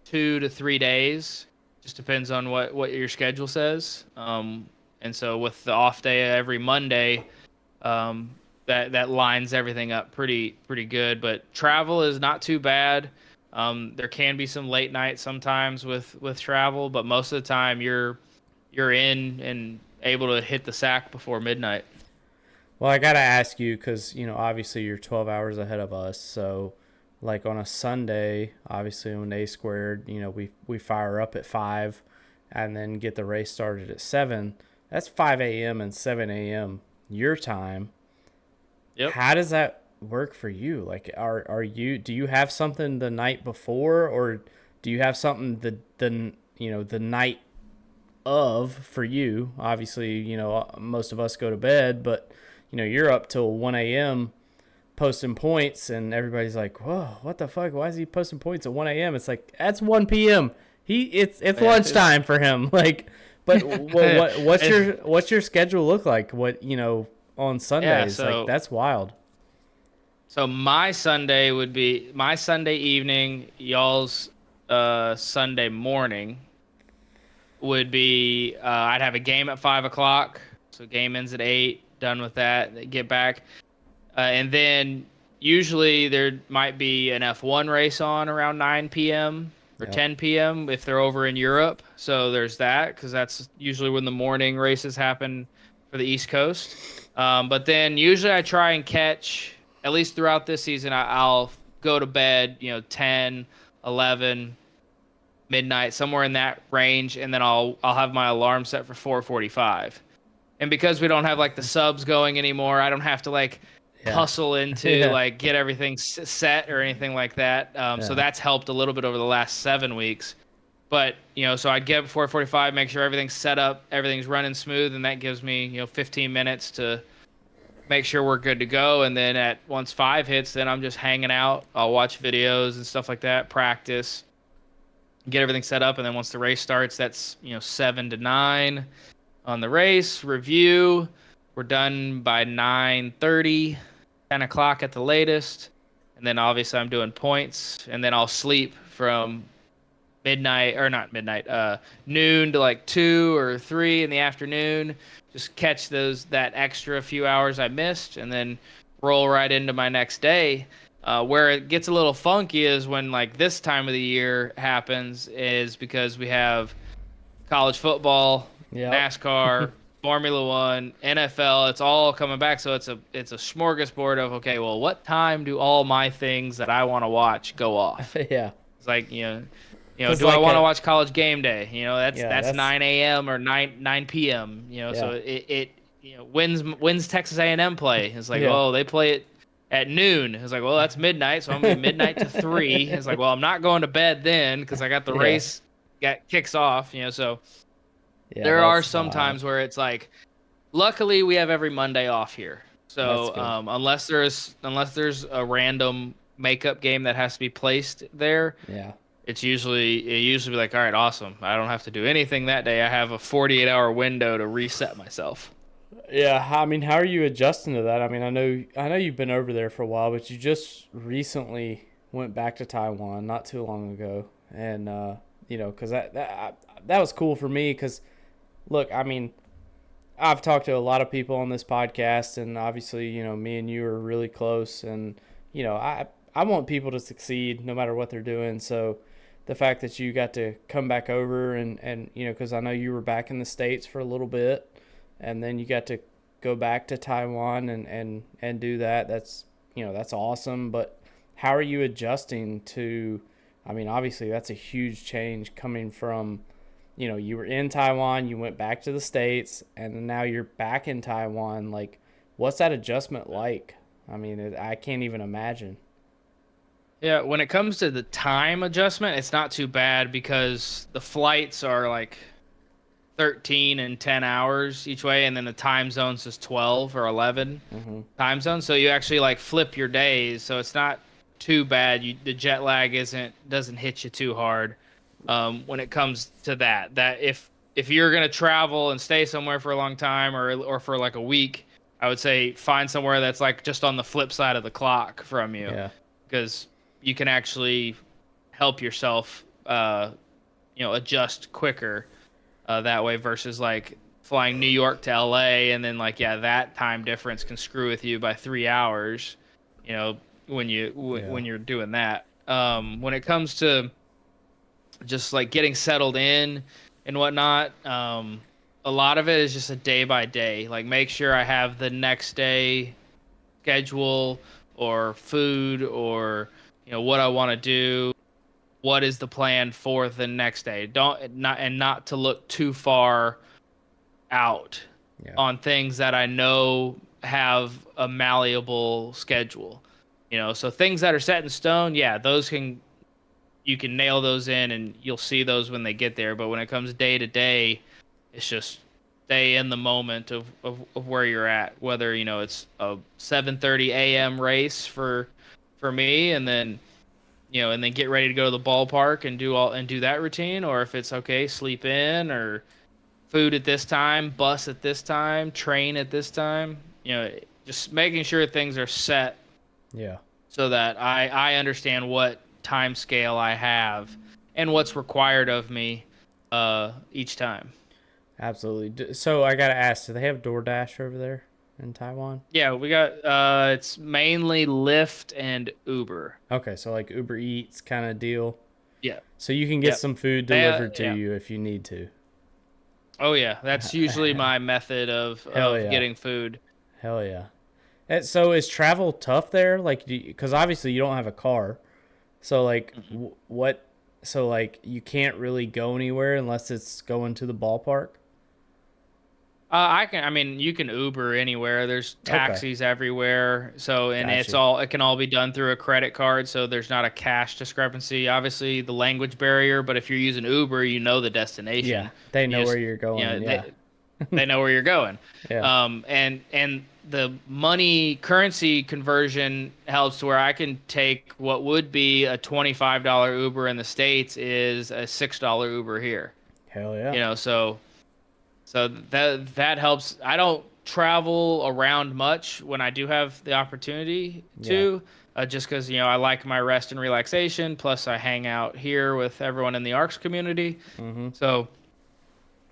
2 to 3 days. Just depends on what your schedule says. And so with the off day every Monday, that lines everything up pretty good. But travel is not too bad. There can be some late nights sometimes with travel, but most of the time you're in and able to hit the sack before midnight. well, I gotta ask you because obviously you're 12 hours ahead of us. So, like on a Sunday, obviously when A squared, we fire up at 5, and then get the race started at 7. That's 5 a.m. and 7 a.m. your time. Yep. How does that work for you? Like, do you have something the night before, or do you have something the night of for you? Obviously, most of us go to bed, but you're up till 1 a.m. posting points, and everybody's like, "Whoa, what the fuck? Why is he posting points at 1 a.m.?" It's like that's 1 p.m. It's Yeah, lunchtime for him. Like, but what's your schedule look like? What on yeah. Sundays? Like that's wild. So my Sunday evening, y'all's Sunday morning would be I'd have a game at 5 o'clock. So game ends at 8. Done with that. They get back, and then usually there might be an F1 race on around 9 p.m. or Yep. 10 p.m. if they're over in Europe. So there's that because that's usually when the morning races happen for the East Coast. But then usually I try and catch, at least throughout this season, I'll go to bed, 10, 11, midnight, somewhere in that range, and then I'll have my alarm set for 4:45. And because we don't have like the subs going anymore, I don't have to like Yeah. hustle into Yeah. like get everything set or anything like that. So Yeah. that's helped a little bit over the last 7 weeks. But so I'd get up 4:45, make sure everything's set up, everything's running smooth, and that gives me 15 minutes to make sure we're good to go. And then once 5 hits, then I'm just hanging out. I'll watch videos and stuff like that, practice. get everything set up, and then once the race starts, that's 7 to 9 on the race review. We're done by 9:30, 10 o'clock at the latest, and then obviously I'm doing points, and then I'll sleep from midnight, or not midnight, noon to like 2 or 3 in the afternoon. Just catch that extra few hours I missed, and then roll right into my next day. Where it gets a little funky is when like this time of the year happens, is because we have college football, Yep. NASCAR, Formula One, NFL. It's all coming back, so it's a smorgasbord of, okay, well, what time do all my things that I want to watch go off? Yeah. It's like, 'Cause do I like want to watch College Game Day? That's that's 9 a.m. or 9 p.m. So Yeah. when's Texas A&M play? It's like, Yeah. oh, they play it at noon. It's like, well, that's midnight, so I'm gonna be midnight to 3. It's like, well, I'm not going to bed then because I got the Yeah. race kicks off. So Yeah, there are that's some wild. times where it's like, luckily we have every Monday off here. That's So good. unless there's a random makeup game that has to be placed there, Yeah. it usually be like, all right, awesome. I don't have to do anything that day. I have a 48-hour window to reset myself. Yeah, I mean, how are you adjusting to that? I mean, I know you've been over there for a while, but you just recently went back to Taiwan not too long ago, and because that was cool for me. Because look, I mean, I've talked to a lot of people on this podcast, and obviously, me and you are really close, and I want people to succeed no matter what they're doing. So the fact that you got to come back over and because I know you were back in the States for a little bit, and then you got to go back to Taiwan and do that. That's awesome. But how are you adjusting to? I mean, obviously that's a huge change coming from, you were in Taiwan, you went back to the States, and now you're back in Taiwan. Like, what's that adjustment like? I mean, I can't even imagine. Yeah, when it comes to the time adjustment, it's not too bad because the flights are like 13 and 10 hours each way, and then the time zones is 12 or 11 time zones. So you actually like flip your days, so it's not too bad. The jet lag doesn't hit you too hard when it comes to that. That if you're gonna travel and stay somewhere for a long time or for like a week, I would say find somewhere that's like just on the flip side of the clock from you, Yeah. because you can actually help yourself, adjust quicker that way versus like flying New York to LA, and then like, yeah, that time difference can screw with you by 3 hours, when you're doing that. When it comes to just like getting settled in and whatnot, a lot of it is just a day by day. Like, make sure I have the next day schedule or food or what I want to do. What is the plan for the next day? Not to look too far out Yeah. on things that I know have a malleable schedule. So things that are set in stone, yeah, you can nail those in and you'll see those when they get there. But when it comes day to day, it's just stay in the moment of where you're at. Whether it's a 7:30 a.m. race for me, and then get ready to go to the ballpark and do that routine, or if it's okay, sleep in, or food at this time, bus at this time, train at this time. Just making sure things are set Yeah. so that I understand what time scale I have and what's required of me each time. Absolutely. So I gotta ask, do they have DoorDash over there in Taiwan? Yeah, we got it's mainly Lyft and Uber. Okay, so like Uber Eats kind of deal. Yeah. So you can get Yep. some food They, delivered to yeah. you if you need to. Oh yeah, that's usually my method of Hell yeah. getting food. Hell yeah. So is travel tough there? Like, because obviously you don't have a car. So like, what? So like, you can't really go anywhere unless it's going to the ballpark. I mean, you can Uber anywhere. There's taxis everywhere. So, and Gotcha. it can all be done through a credit card. So there's not a cash discrepancy. Obviously, the language barrier, but if you're using Uber, you know the destination. Yeah, they know You just- where you're going. Yeah. they know where you're going. Yeah. And the money currency conversion helps to where I can take what would be a $25 Uber in the States is a $6 Uber here. Hell yeah. So that helps. I don't travel around much when I do have the opportunity Yeah. to, just because I like my rest and relaxation. Plus, I hang out here with everyone in the ARCS community. Mm-hmm. So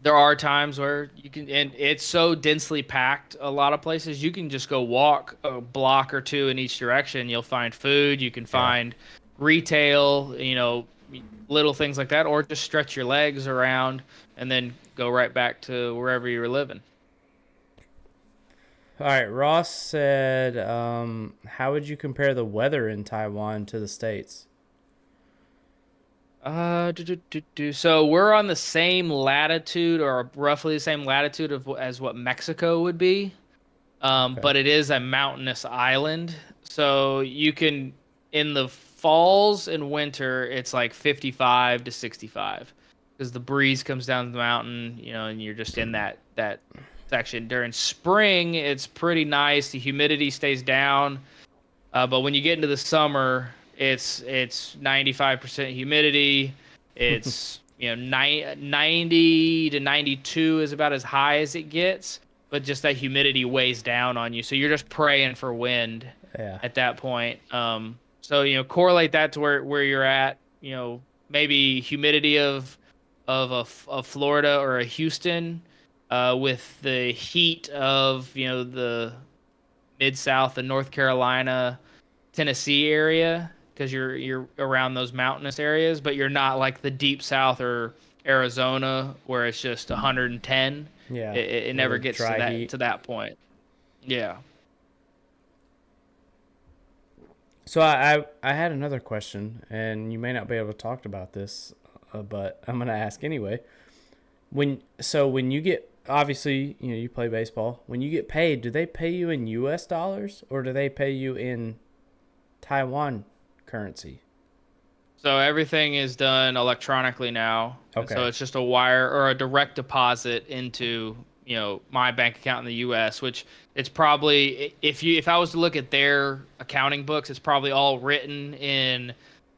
there are times where you can, and it's so densely packed. A lot of places you can just go walk a block or two in each direction. You'll find food. You can Yeah. find retail. Little things like that, or just stretch your legs around and then go right back to wherever you were living. All right. Ross said, how would you compare the weather in Taiwan to the States? So we're on the same latitude, or roughly the same latitude as what Mexico would be. Okay. But it is a mountainous island. So you can, in the falls and winter, it's like 55 to 65 because the breeze comes down the mountain, and you're just in that section. During spring, it's pretty nice. The humidity stays down. But when you get into the summer, it's 95% humidity. It's 90 to 92 is about as high as it gets, but just that humidity weighs down on you. So you're just praying for wind Yeah. at that point. So correlate that to where you're at. Maybe humidity of Florida or a Houston, with the heat of the mid South and North Carolina, Tennessee area, because you're around those mountainous areas, but you're not like the deep South or Arizona where it's just 110. Yeah. It never Really gets dry heat. to that point. Yeah. So I had another question, and you may not be able to talk about this, but I'm gonna ask anyway. When you get, obviously you play baseball. When you get paid, do they pay you in U.S. dollars or do they pay you in Taiwan currency? So everything is done electronically now. And so Okay. it's just a wire or a direct deposit into, my bank account in the US, which it's probably, if I was to look at their accounting books, it's probably all written in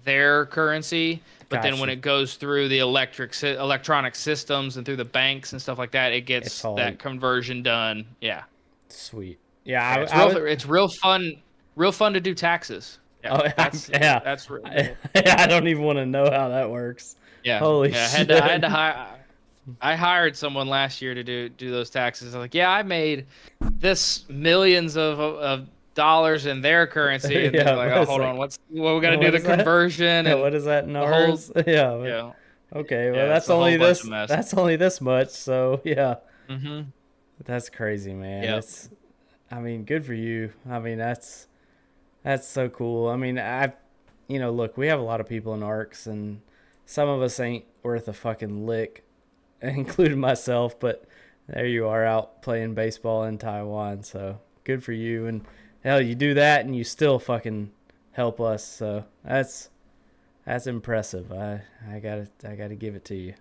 their currency. But then when Gotcha. it goes through the electronic systems and through the banks and stuff like that, it It's gets all that conversion done. Yeah. sweet. Yeah, Yeah, I would. it's real fun to do taxes. Yeah. Oh, yeah. That's real. I don't even want to know how that works. Yeah, Holy yeah. shit. I had to hire. I hired someone last year to do those taxes. I'm like, yeah, I made this millions of dollars in their currency, and Yeah, they're like, but oh, it's hold like, on, we got to do what the is that? conversion Yeah, and what is that in the whole, ours? Yeah. yeah, Okay, well yeah. It's that's a whole only bunch this of mess. that's only this much, so yeah. Mm-hmm. That's crazy, man. Yep. It's I mean, good for you. I mean, that's so cool. I mean, look, we have a lot of people in ARCs and some of us ain't worth a fucking lick, including myself, but there you are out playing baseball in Taiwan, so good for you. And hell, you do that and you still fucking help us, so that's impressive. I gotta give it to you.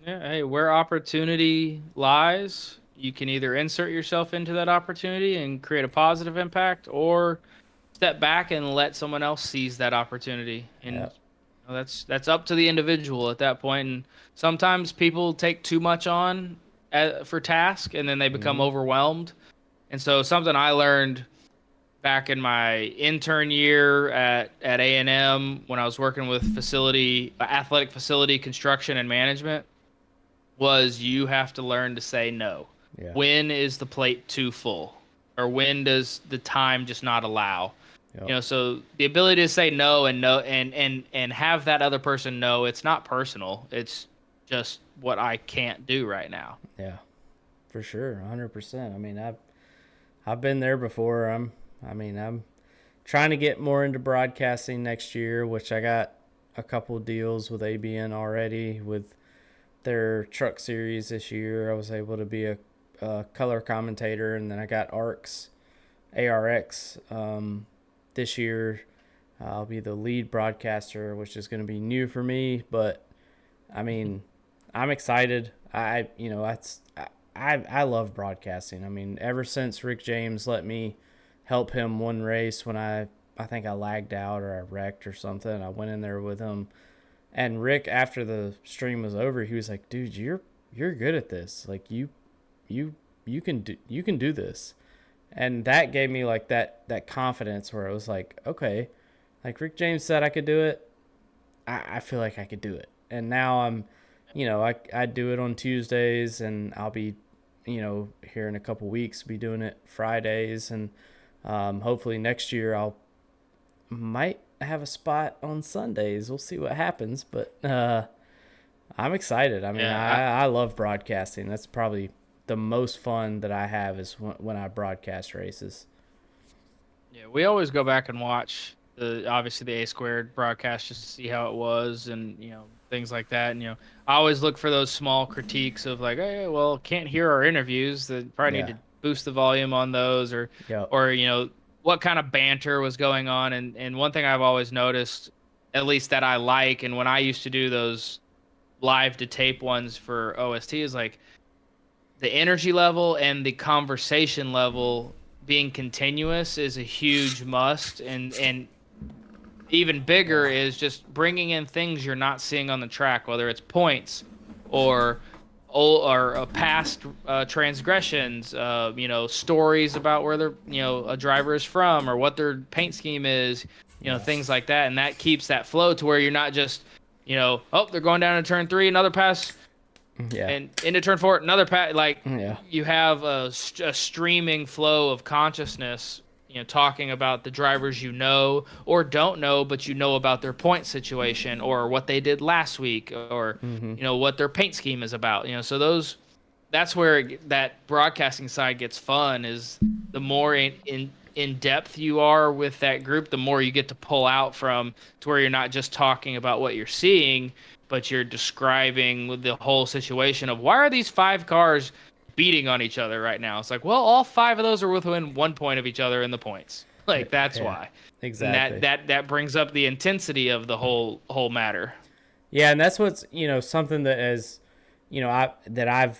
Yeah. Hey, where opportunity lies, you can either insert yourself into that opportunity and create a positive impact, or step back and let someone else seize that opportunity. And Yeah. that's up to the individual at that point. And sometimes people take too much on for task, and then they become Hmm. overwhelmed. And so something I learned back in my intern year at A&M when I was working with athletic facility construction and management was you have to learn to say no. Yeah. When is the plate too full? Or when does the time just not allow? Yep. So the ability to say no and have that other person know it's not personal. It's just what I can't do right now. Yeah. For sure, 100%. I mean, I've been there before. I'm trying to get more into broadcasting next year, which I got a couple deals with ABN already with their truck series this year. I was able to be a color commentator, and then I got ARCS this year. I'll be the lead broadcaster, which is going to be new for me, but I mean, I'm excited. I love broadcasting. I mean, ever since Rick James let me help him one race when I think I lagged out or I wrecked or something, I went in there with him. And Rick, after the stream was over, he was like, "Dude, you're good at this. Like you you can do this." And that gave me like that confidence where it was like, okay, like Rick James said I could do it. I feel like I could do it. And now I do it on Tuesdays, and I'll be, here in a couple weeks, be doing it Fridays, and hopefully next year I'll might have a spot on Sundays. We'll see what happens, but I'm excited. I mean, Yeah, I love broadcasting. That's probably the most fun that I have is when I broadcast races. yeah, we always go back and watch the obviously the A squared broadcast just to see how it was and things like that. And I always look for those small critiques of like, hey, well, can't hear our interviews. That probably need Yeah. to boost the volume on those, or Yep. or what kind of banter was going on. And one thing I've always noticed, at least that I like, and when I used to do those live to tape ones for OST, is like the energy level and the conversation level being continuous is a huge must, and even bigger is just bringing in things you're not seeing on the track, whether it's points or past transgressions, stories about where a driver is from or what their paint scheme is, things like that, and that keeps that flow to where you're not just, oh, they're going down to turn 3, another pass, Yeah. and into turn 4, another pass. Like Yeah. you have a streaming flow of consciousness, talking about the drivers or don't know, but about their point situation or what they did last week, or what their paint scheme is about. So that's where that broadcasting side gets fun. Is the more in depth you are with that group, the more you get to pull out from, to where you're not just talking about what you're seeing, but you're describing the whole situation of why are these 5 cars beating on each other right now. It's like, well, all 5 of those are within 1 point of each other in the points. Like that's Yeah. why. And Exactly. that brings up the intensity of the whole matter. Yeah, and that's what's something that is, I've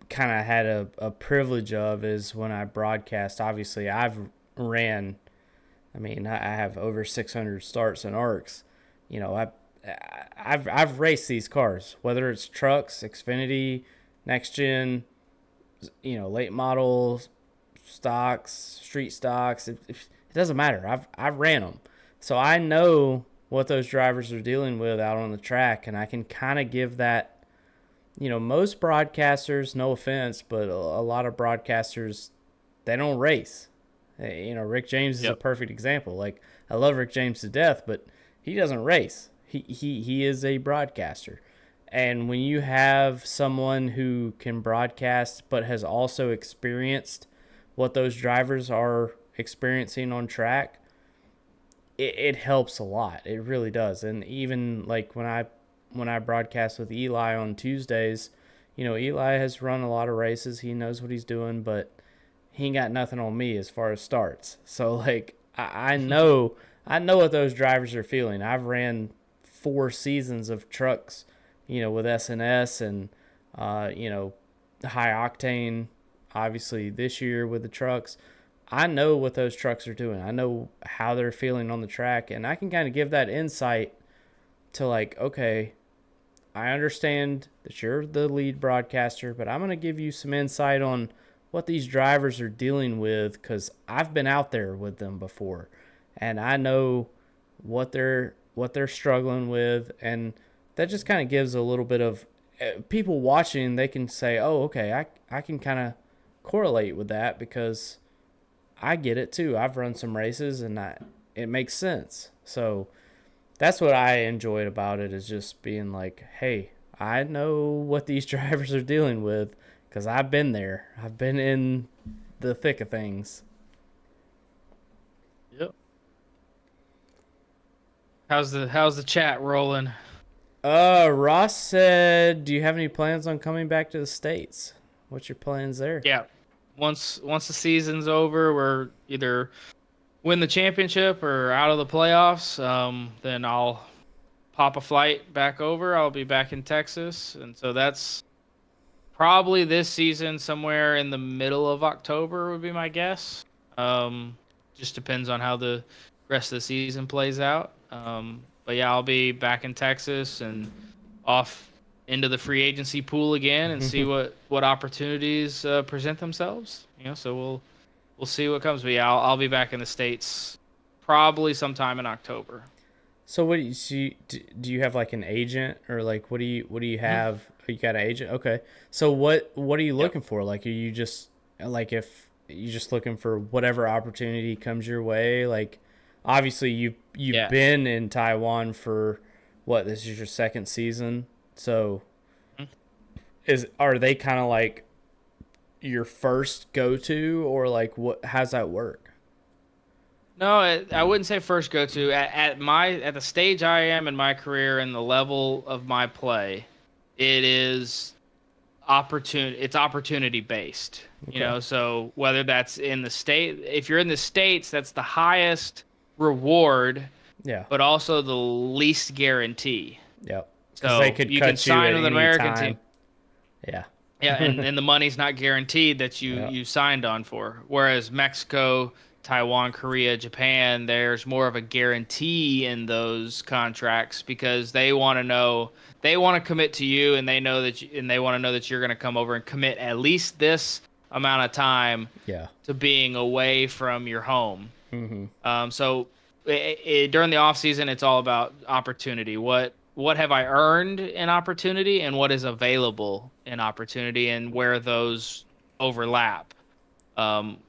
kind of had a privilege of is when I broadcast. Obviously, I've ran. I mean, I have over 600 starts in ARCS. I've raced these cars, whether it's trucks, Xfinity, next gen, late models, stocks, street stocks. It doesn't matter. I've ran them, so I know what those drivers are dealing with out on the track, and I can kind of give that. Most broadcasters, no offense, but a lot of broadcasters, they don't race. Rick James is a Yep. perfect example. Like, I love Rick James to death, but he doesn't race. He is a broadcaster. And when you have someone who can broadcast but has also experienced what those drivers are experiencing on track, it helps a lot. It really does. And even like when I broadcast with Eli on Tuesdays, Eli has run a lot of races. He knows what he's doing, but he ain't got nothing on me as far as starts. So like I know what those drivers are feeling. I've ran 4 seasons of trucks, with SNS and high octane. Obviously this year with the trucks, I know what those trucks are doing. I know how they're feeling on the track, and I can kind of give that insight to like, okay, I understand that you're the lead broadcaster, but I'm going to give you some insight on what these drivers are dealing with, because I've been out there with them before, and I know what they're struggling with, and that just kind of gives a little bit of people watching. They can say, "Oh, okay, I can kind of correlate with that because I get it too. I've run some races, and it makes sense." So that's what I enjoyed about it, is just being like, hey, I know what these drivers are dealing with because I've been there. I've been in the thick of things. Yep. How's the chat rolling? Ross said, do you have any plans on coming back to the States? What's your plans there? Yeah. Once the season's over, we're either win the championship or out of the playoffs. Then I'll pop a flight back over. I'll be back in Texas, and so that's Probably this season, somewhere in the middle of October would be my guess. Um, just depends on how the rest of the season plays out. But yeah, I'll be back in Texas and off into the free agency pool again and see what opportunities present themselves. So we'll see what comes. But yeah, I'll be back in the States probably sometime in October. So what do you see? Do you have like an agent, or like what do you Mhm. have? You got an agent? Okay. So what are you Yep. looking for? Like, are you just like, if you just looking for whatever opportunity comes your way? Like, obviously you've Yeah. been in Taiwan for what? This is your second season. So Mhm. are they kind of like your first go to, or like what? How's that work? No, I wouldn't say first go to at the stage I am in my career and the level of my play. It is it's opportunity based. Okay. So whether that's in the state, if you're in the states, that's the highest reward, Yeah. but also the least guarantee. Yep. Because they So could you can cut you sign at with an any American team. time. Yeah. Yeah, and the money's not guaranteed that you Yeah. you signed on for. Whereas Mexico, Taiwan, Korea, Japan, there's more of a guarantee in those contracts because they want to commit to you, and they want to know that you're going to come over and commit at least this amount of time Yeah. to being away from your home. Mm-hmm. So during the off season, it's all about opportunity. What have I earned in opportunity, and what is available in opportunity, and where those overlap.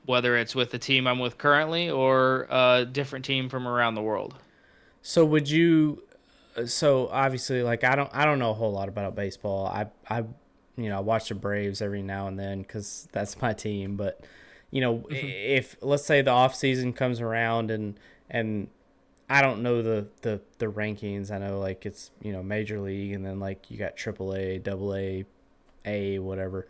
Whether it's with the team I'm with currently or a different team from around the world. So would you? So obviously, like I don't know a whole lot about baseball. I watch the Braves every now and then because that's my team. But if let's say the off season comes around and I don't know the rankings. I know like it's major league, and then like you got triple A, double A, whatever.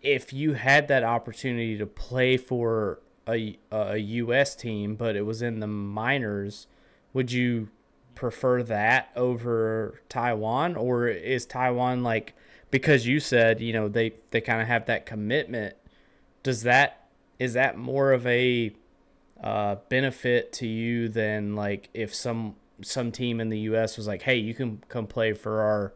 If you had that opportunity to play for a U.S. team, but it was in the minors, would you prefer that over Taiwan, or is Taiwan like, because you said they kind of have that commitment? Does that is that more of a benefit to you than like if some team in the U.S. was like, hey, you can come play for our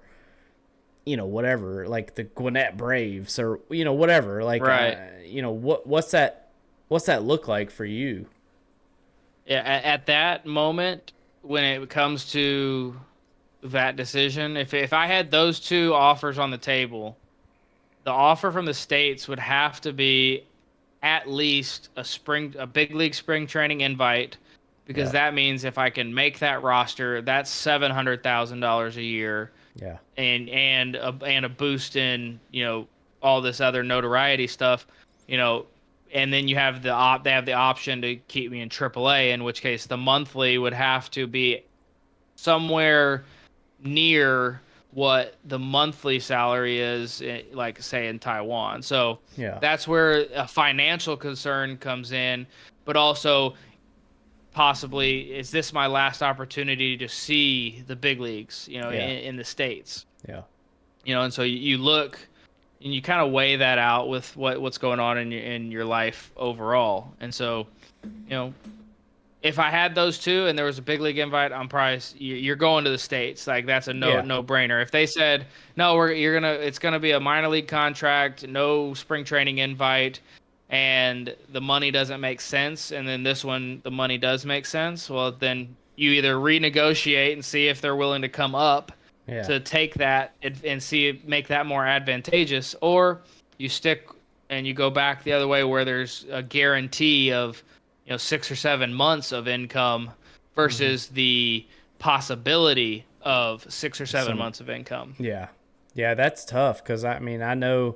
whatever, like the Gwinnett Braves, or whatever, like Right. what's that look like for you? Yeah. At that moment, when it comes to that decision, if I had those two offers on the table, the offer from the states would have to be at least a big league spring training invite, because Yeah. that means if I can make that roster, that's $700,000 a year, Yeah. and a boost in all this other notoriety stuff, you know, and then you have they have the option to keep me in AAA, in which case the monthly would have to be somewhere near what the monthly salary is, like say in Taiwan. So Yeah. that's where a financial concern comes in, but also possibly, is this my last opportunity to see the big leagues, Yeah. in the States? Yeah. And so you look and you kind of weigh that out with what's going on in your life overall. And so, you know, if I had those two and there was a big league invite, I'm probably you're going to the States. Like that's a Yeah. no brainer. If they said no, it's gonna be a minor league contract, no spring training invite, and the money doesn't make sense, and then this one the money does make sense, well then you either renegotiate and see if they're willing to come up Yeah. to take that and see make that more advantageous, or you stick and you go back the other way where there's a guarantee of 6 or 7 months of income Mm-hmm. versus the possibility of 6 or 7 Some. months of income. Yeah. Yeah, that's tough because I know,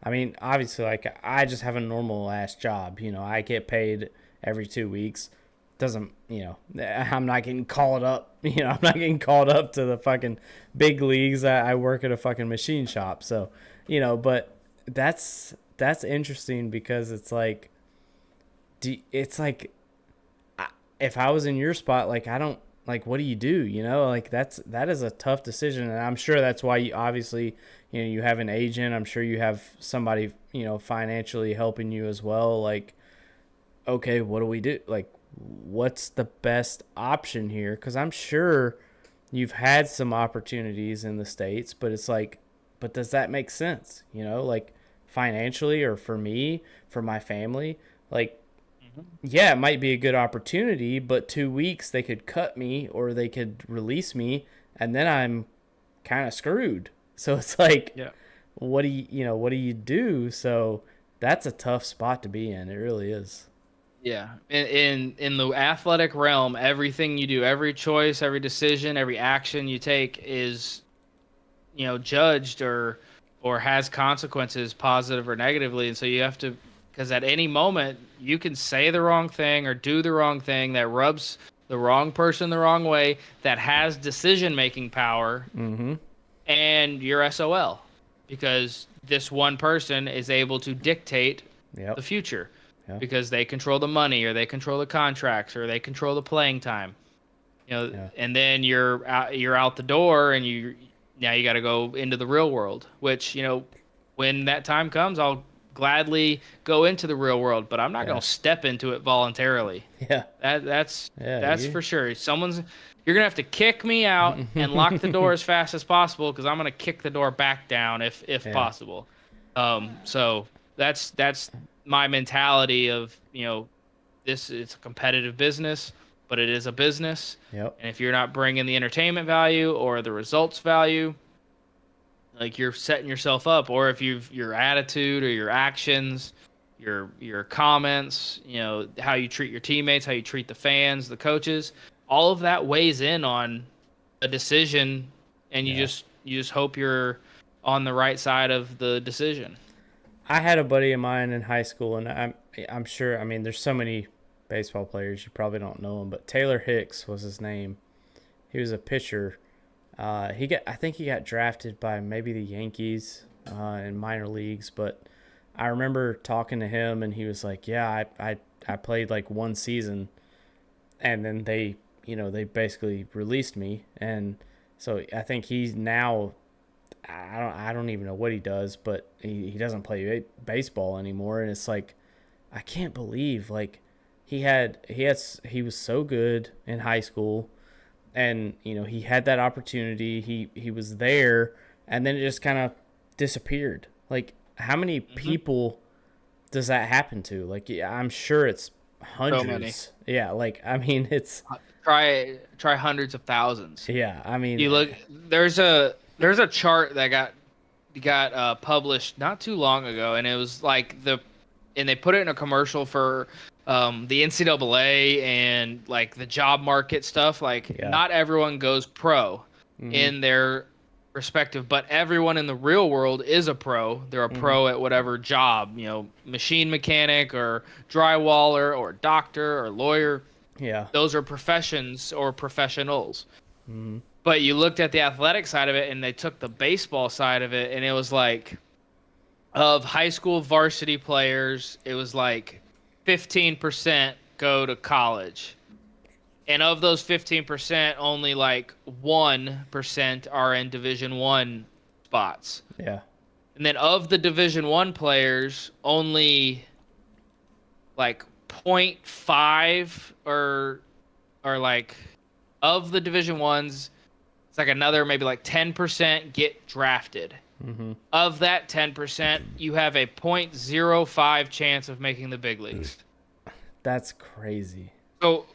obviously, like I just have a normal ass job. I get paid every 2 weeks. Doesn't I'm not getting called up. I'm not getting called up to the fucking big leagues. I work at a fucking machine shop, so But that's interesting because it's like, it's like, if I was in your spot, like I don't like, what do you do? You know, like that is a tough decision, and I'm sure that's why you obviously, you know, you have an agent. I'm sure you have somebody, you know, financially helping you as well. Like, okay, what do we do? Like, what's the best option here? Because I'm sure you've had some opportunities in the States, but it's like, but does that make sense? You know, like financially or for me, for my family, like, yeah, it might be a good opportunity, but 2 weeks they could cut me or they could release me, and then I'm kind of screwed. So it's like, Yeah. what do what do you do? So that's a tough spot to be in. It really is. Yeah. In the athletic realm, everything you do, every choice, every decision, every action you take is, judged or has consequences, positive or negatively. And so you have to, because at any moment you can say the wrong thing or do the wrong thing that rubs the wrong person the wrong way, that has decision making power, and you're SOL, because this one person is able to dictate the future. Yep. Because they control the money, or they control the contracts, or they control the playing time. And then you're out the door, and now you got to go into the real world, which, when that time comes, I'll gladly go into the real world, but I'm not going to step into it voluntarily. Yeah. That's for sure. You're going to have to kick me out and lock the door as fast as possible, because I'm going to kick the door back down if possible. So that's my mentality of, this is a competitive business, but it is a business. Yep. And if you're not bringing the entertainment value or the results value, like, you're setting yourself up. Or if your attitude or your actions, your comments, how you treat your teammates, how you treat the fans, the coaches, all of that weighs in on a decision, and you just hope you're on the right side of the decision. I had a buddy of mine in high school, and I'm sure, I mean, there's so many baseball players, you probably don't know him, but Taylor Hicks was his name. He was a pitcher. I think he got drafted by maybe the Yankees in minor leagues, but I remember talking to him, and he was like, yeah, I played like one season, and then they basically released me. And so I think he's now, I don't even know what he does, but he doesn't play baseball anymore. And it's like, I can't believe, like, he was so good in high school, and he had that opportunity, he was there, and then it just kind of disappeared. Like, how many people does that happen to? Like, yeah, I'm sure it's hundreds. So many. Yeah, like, I mean, it's try hundreds of thousands. Yeah, I mean, you look, there's a chart that got published not too long ago, and it was like and they put it in a commercial for the NCAA and like the job market stuff. Like, not everyone goes pro in their respective, but everyone in the real world is a pro. They're a pro at whatever job, machine mechanic or drywaller or doctor or lawyer. Yeah, those are professions or professionals. But you looked at the athletic side of it, and they took the baseball side of it, and it was like, of high school varsity players, it was like 15% go to college. And of those 15%, only like 1% are in Division I spots. Yeah. And then of the Division I players, only like 0.5 or like, of the Division I's, it's like another maybe like 10% get drafted. Of that 10%, you have a 0.05 chance of making the big leagues. That's crazy. So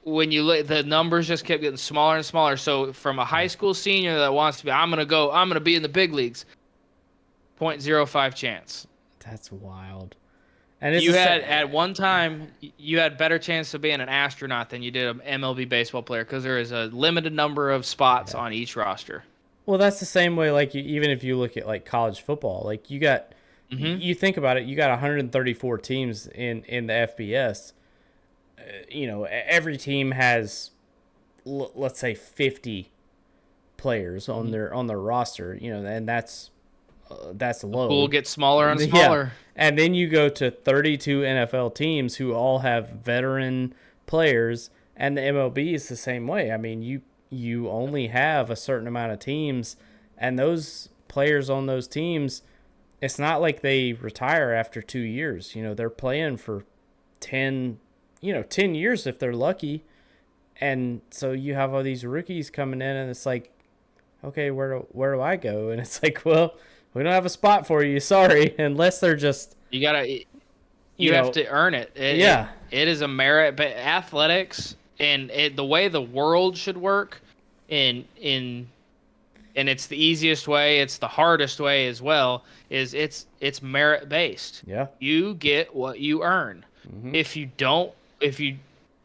when you look, the numbers just kept getting smaller and smaller. So from a high school senior that wants to be, I'm gonna be in the big leagues, 0.05 chance. That's wild. And you had at one time, you had better chance of being an astronaut than you did an MLB baseball player, because there is a limited number of spots on each roster. Well, that's the same way, like, even if you look at like college football, like, you got, you think about it, you got 134 teams in the FBS. Every team has, let's say, 50 players on their roster, and that's low. The pool gets smaller and smaller. Yeah. And then you go to 32 NFL teams who all have veteran players, And the MLB is the same way. I mean, you only have a certain amount of teams, and those players on those teams, it's not like they retire after 2 years. They're playing for 10, 10 years if they're lucky. And so you have all these rookies coming in, and it's like, okay, where do I go? And it's like, well, we don't have a spot for you. Sorry, unless they're just you have to earn it. It is a merit, but athletics and the way the world should work, and it's the easiest way, it's the hardest way as well. Is it's merit based. Yeah, you get what you earn. Mm-hmm.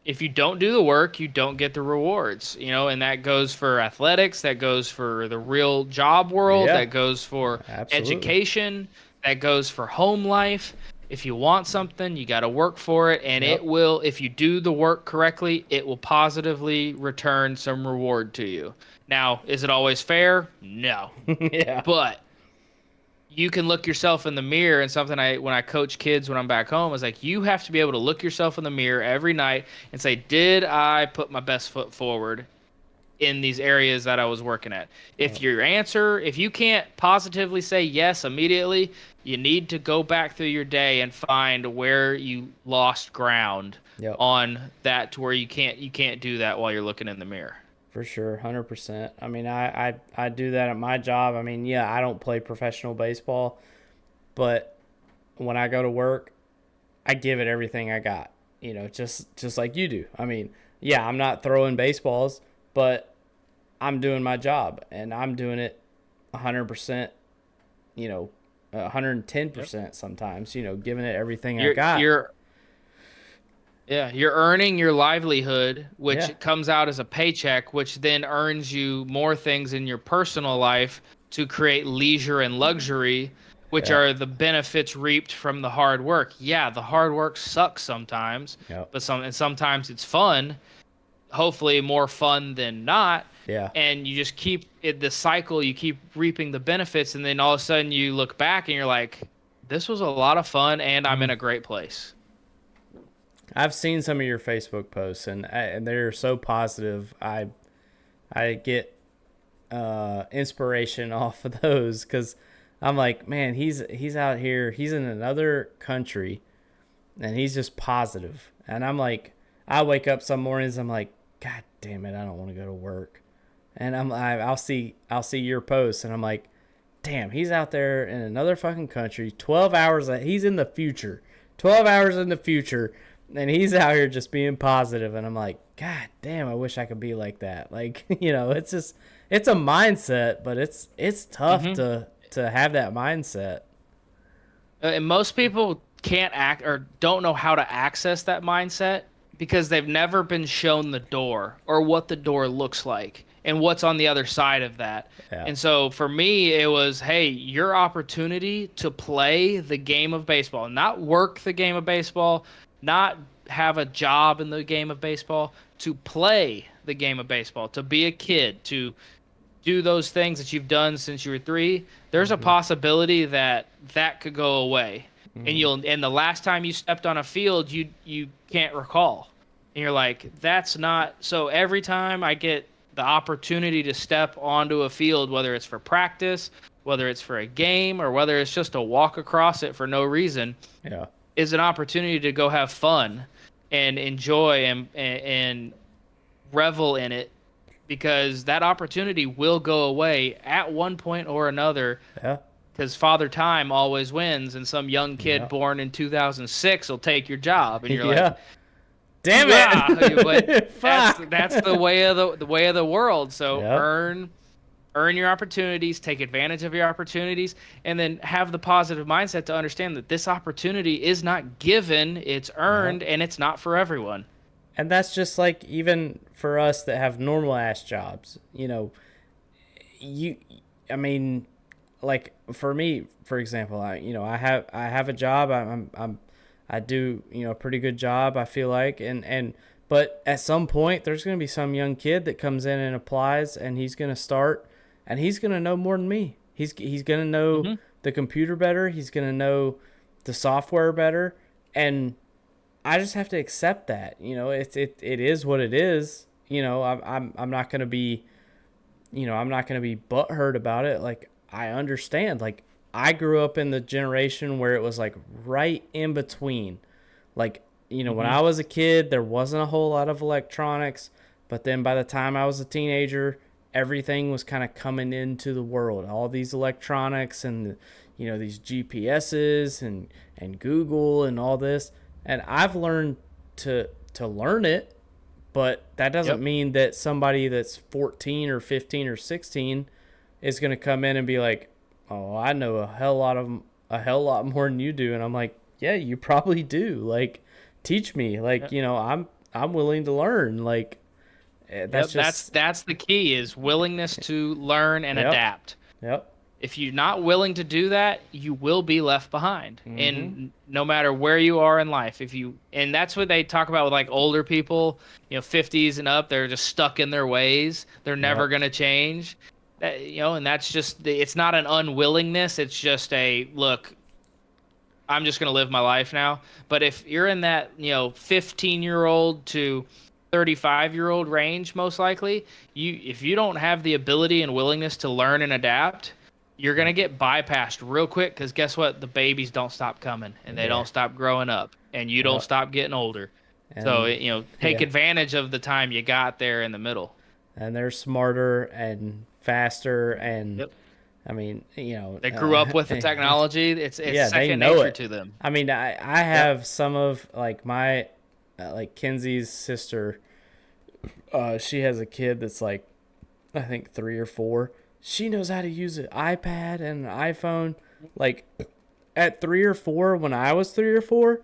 If you don't do the work, you don't get the rewards, and that goes for athletics, that goes for the real job world, that goes for education, that goes for home life. If you want something, you got to work for it, and it will, if you do the work correctly, it will positively return some reward to you. Now, is it always fair? No. Yeah. But you can look yourself in the mirror, and something when I coach kids when I'm back home is like, you have to be able to look yourself in the mirror every night and say, did I put my best foot forward in these areas that I was working at? If you can't positively say yes immediately, you need to go back through your day and find where you lost ground on that, to where you can't do that while you're looking in the mirror. For sure, 100%. I mean, I do that at my job. I mean, yeah, I don't play professional baseball, but when I go to work, I give it everything I got, just like you do. I mean, yeah, I'm not throwing baseballs, but I'm doing my job, and I'm doing it 100%, 110% sometimes, giving it everything I got. You're earning your livelihood, which comes out as a paycheck, which then earns you more things in your personal life to create leisure and luxury, which are the benefits reaped from the hard work. Yeah, the hard work sucks sometimes, but sometimes it's fun. Hopefully more fun than not. Yeah. And you just keep the cycle, you keep reaping the benefits, and then all of a sudden you look back and you're like, this was a lot of fun, and I'm in a great place. I've seen some of your Facebook posts, and they're so positive. I get inspiration off of those, because I'm like, man, he's out here, he's in another country, and he's just positive. And I'm like, I wake up some mornings, I'm like, God damn it, I don't want to go to work. And I'll see your posts, and I'm like, damn, he's out there in another fucking country, 12 hours. He's in the future, 12 hours in the future. And he's out here just being positive, and I'm like, God damn, I wish I could be like that. Like, it's just, it's a mindset, but it's tough to have that mindset. And most people can't act or don't know how to access that mindset because they've never been shown the door or what the door looks like and what's on the other side of that. Yeah. And so for me, it was, hey, your opportunity to play the game of baseball, not work the game of baseball, not have a job in the game of baseball, to play the game of baseball, to be a kid, to do those things that you've done since you were 3. There's a possibility that could go away. And the last time you stepped on a field, you can't recall. And you're like, that's not. So every time I get the opportunity to step onto a field, whether it's for practice, whether it's for a game, or whether it's just a walk across it for no reason, is an opportunity to go have fun and enjoy and revel in it, because that opportunity will go away at one point or another. Because Father Time always wins, and some young kid born in 2006 will take your job, and you're like, damn it! But that's the way of the world. So earn your opportunities, take advantage of your opportunities, and then have the positive mindset to understand that this opportunity is not given, it's earned, and it's not for everyone. And that's just like, even for us that have normal ass jobs, I mean, like for me, for example, I have a job. I do, a pretty good job, I feel like, but at some point there's going to be some young kid that comes in and applies, and he's going to start, and he's going to know more than me. He's going to know the computer better. He's going to know the software better. And I just have to accept that. It is what it is. I'm not gonna be, I'm not gonna be butthurt about it. Like, I understand. Like, I grew up in the generation where it was like right in between. Like, when Hmm. I was a kid, there wasn't a whole lot of electronics, but then by the time I was a teenager, everything was kind of coming into the world. All these electronics and these GPSs and Google and all this. And I've learned to learn it, but that doesn't Yep. mean that somebody that's 14 or 15 or 16 is going to come in and be like, "Oh, I know a hell lot more than you do." And I'm like, "Yeah, you probably do. Like, teach me. Like, Yep. I'm willing to learn." Like, that's Yep. just That's the key is willingness to learn and yep, adapt. yep. If you're not willing to do that, you will be left behind. Mhm. And no matter where you are in life, and that's what they talk about with like older people, 50s and up, they're just stuck in their ways. They're never Yep. going to change. And that's just it's not an unwillingness, it's just a look, I'm just going to live my life now. But if you're in that, 15-year-old to 35-year-old range, most likely, if you don't have the ability and willingness to learn and adapt, you're going to get bypassed real quick because guess what? The babies don't stop coming and they Yeah. don't stop growing up and you don't Yep. stop getting older. So, And take yeah. advantage of the time you got there in the middle. And they're smarter and faster and Yep. I mean, They grew up with the technology. It's yeah, they second know nature it. to them. I mean, I have some of like my like Kenzie's sister. She has a kid that's like I think 3 or 4. She knows how to use an iPad and an iPhone. Like at 3 or 4, when I was 3 or 4,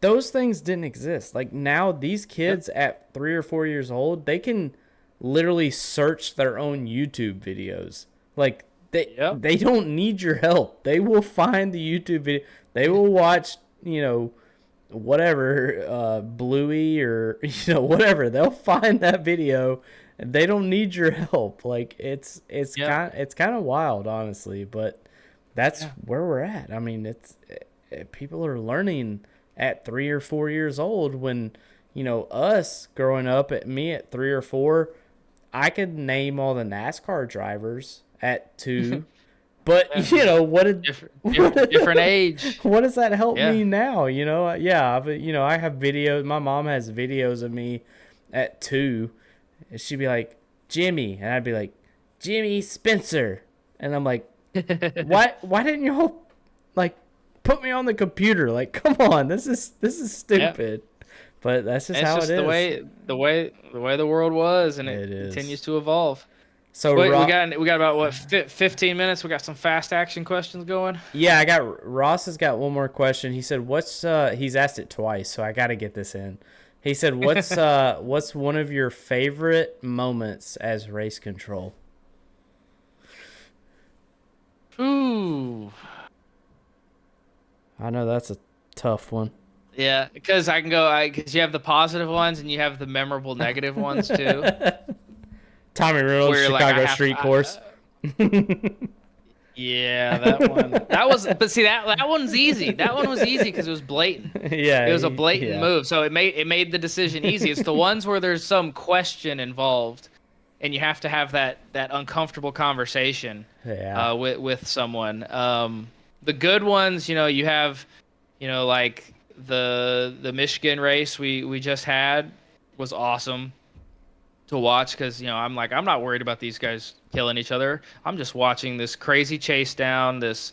those things didn't exist. Like now, these Yep. kids at 3 or 4 years old, they can literally search their own YouTube videos. Like Yep. they don't need your help. They will find the YouTube video. They will watch, whatever, Bluey or whatever. They'll find that video. And they don't need your help. Like Yep. it's kind of wild, honestly. But that's Yeah. where we're at. I mean, people are learning at 3 or 4 years old when us growing up at 3 or 4, I could name all the NASCAR drivers at 2. But what did Different age. what does that help Yeah. me now? Yeah, but I have videos. My mom has videos of me at 2, and she'd be like, "Jimmy," and I'd be like, "Jimmy Spencer," and I'm like, why didn't you like put me on the computer? Like, come on, this is Yep. stupid. But that's just It's how just it is. the way the world was, and It it is. continues to evolve. So Wait, we got about what 15 minutes. We got some fast action questions going. yeah, Ross has got one more question. He said, "What's he's asked it twice, so I got to get this in." He said, what's one of your favorite moments as race control?" Ooh, I know that's a tough one. yeah, because because you have the positive ones and you have the memorable negative ones too. Tommy Reynolds, Where you're like, Chicago Street Course. Yeah, that one. But see that one's easy. That one was easy because it was blatant. Yeah, It was a blatant yeah. move, so it made the decision easy. It's the ones where there's some question involved, and you have to have that uncomfortable conversation Yeah. with someone. The good ones, you have, like the Michigan race we just had was awesome to watch because I'm like I'm not worried about these guys killing each other. I'm just watching this crazy chase down, this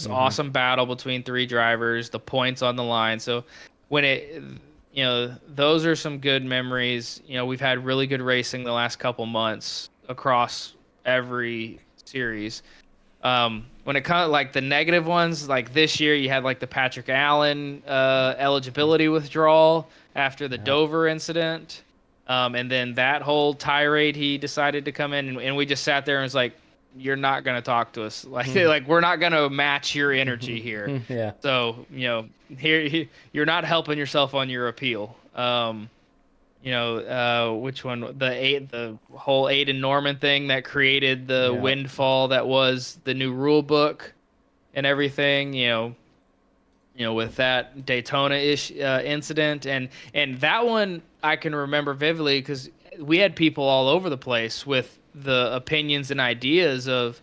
awesome battle between 3 drivers, the points on the line. So when those are some good memories. We've had really good racing the last couple months across every series. When it comes like the negative ones, like this year you had like the Patrick Allen eligibility withdrawal after the Dover incident. And then that whole tirade, he decided to come in, and we just sat there and was like, "You're not gonna talk to us, like we're not gonna match your energy here." Yeah. So here you're not helping yourself on your appeal. Which one? The whole Aiden Norman thing that created the Yeah. windfall that was the new rule book and everything. with that Daytona-ish incident, and that one I can remember vividly because we had people all over the place with the opinions and ideas of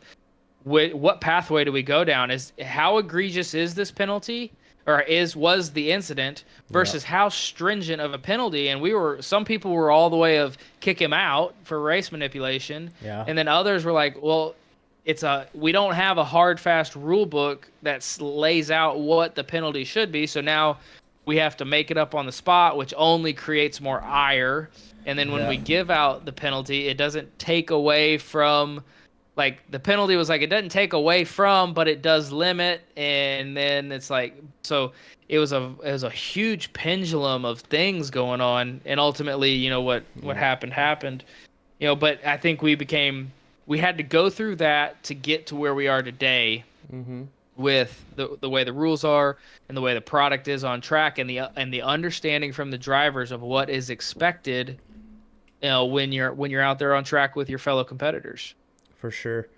what pathway do we go down? Is how egregious is this penalty, or was the incident Yeah. versus how stringent of a penalty? And some people were all the way of kick him out for race manipulation, Yeah. and then others were like, well, we don't have a hard fast rule book that lays out what the penalty should be, so now we have to make it up on the spot, which only creates more ire. And then when Yeah. we give out the penalty, it doesn't take away from, like, the penalty was like, it doesn't take away from, but it does limit. And then it's like, so it was a huge pendulum of things going on, and ultimately, what happened. But I think we had to go through that to get to where we are today, with the way the rules are and the way the product is on track, and the understanding from the drivers of what is expected, when you're out there on track with your fellow competitors. For sure.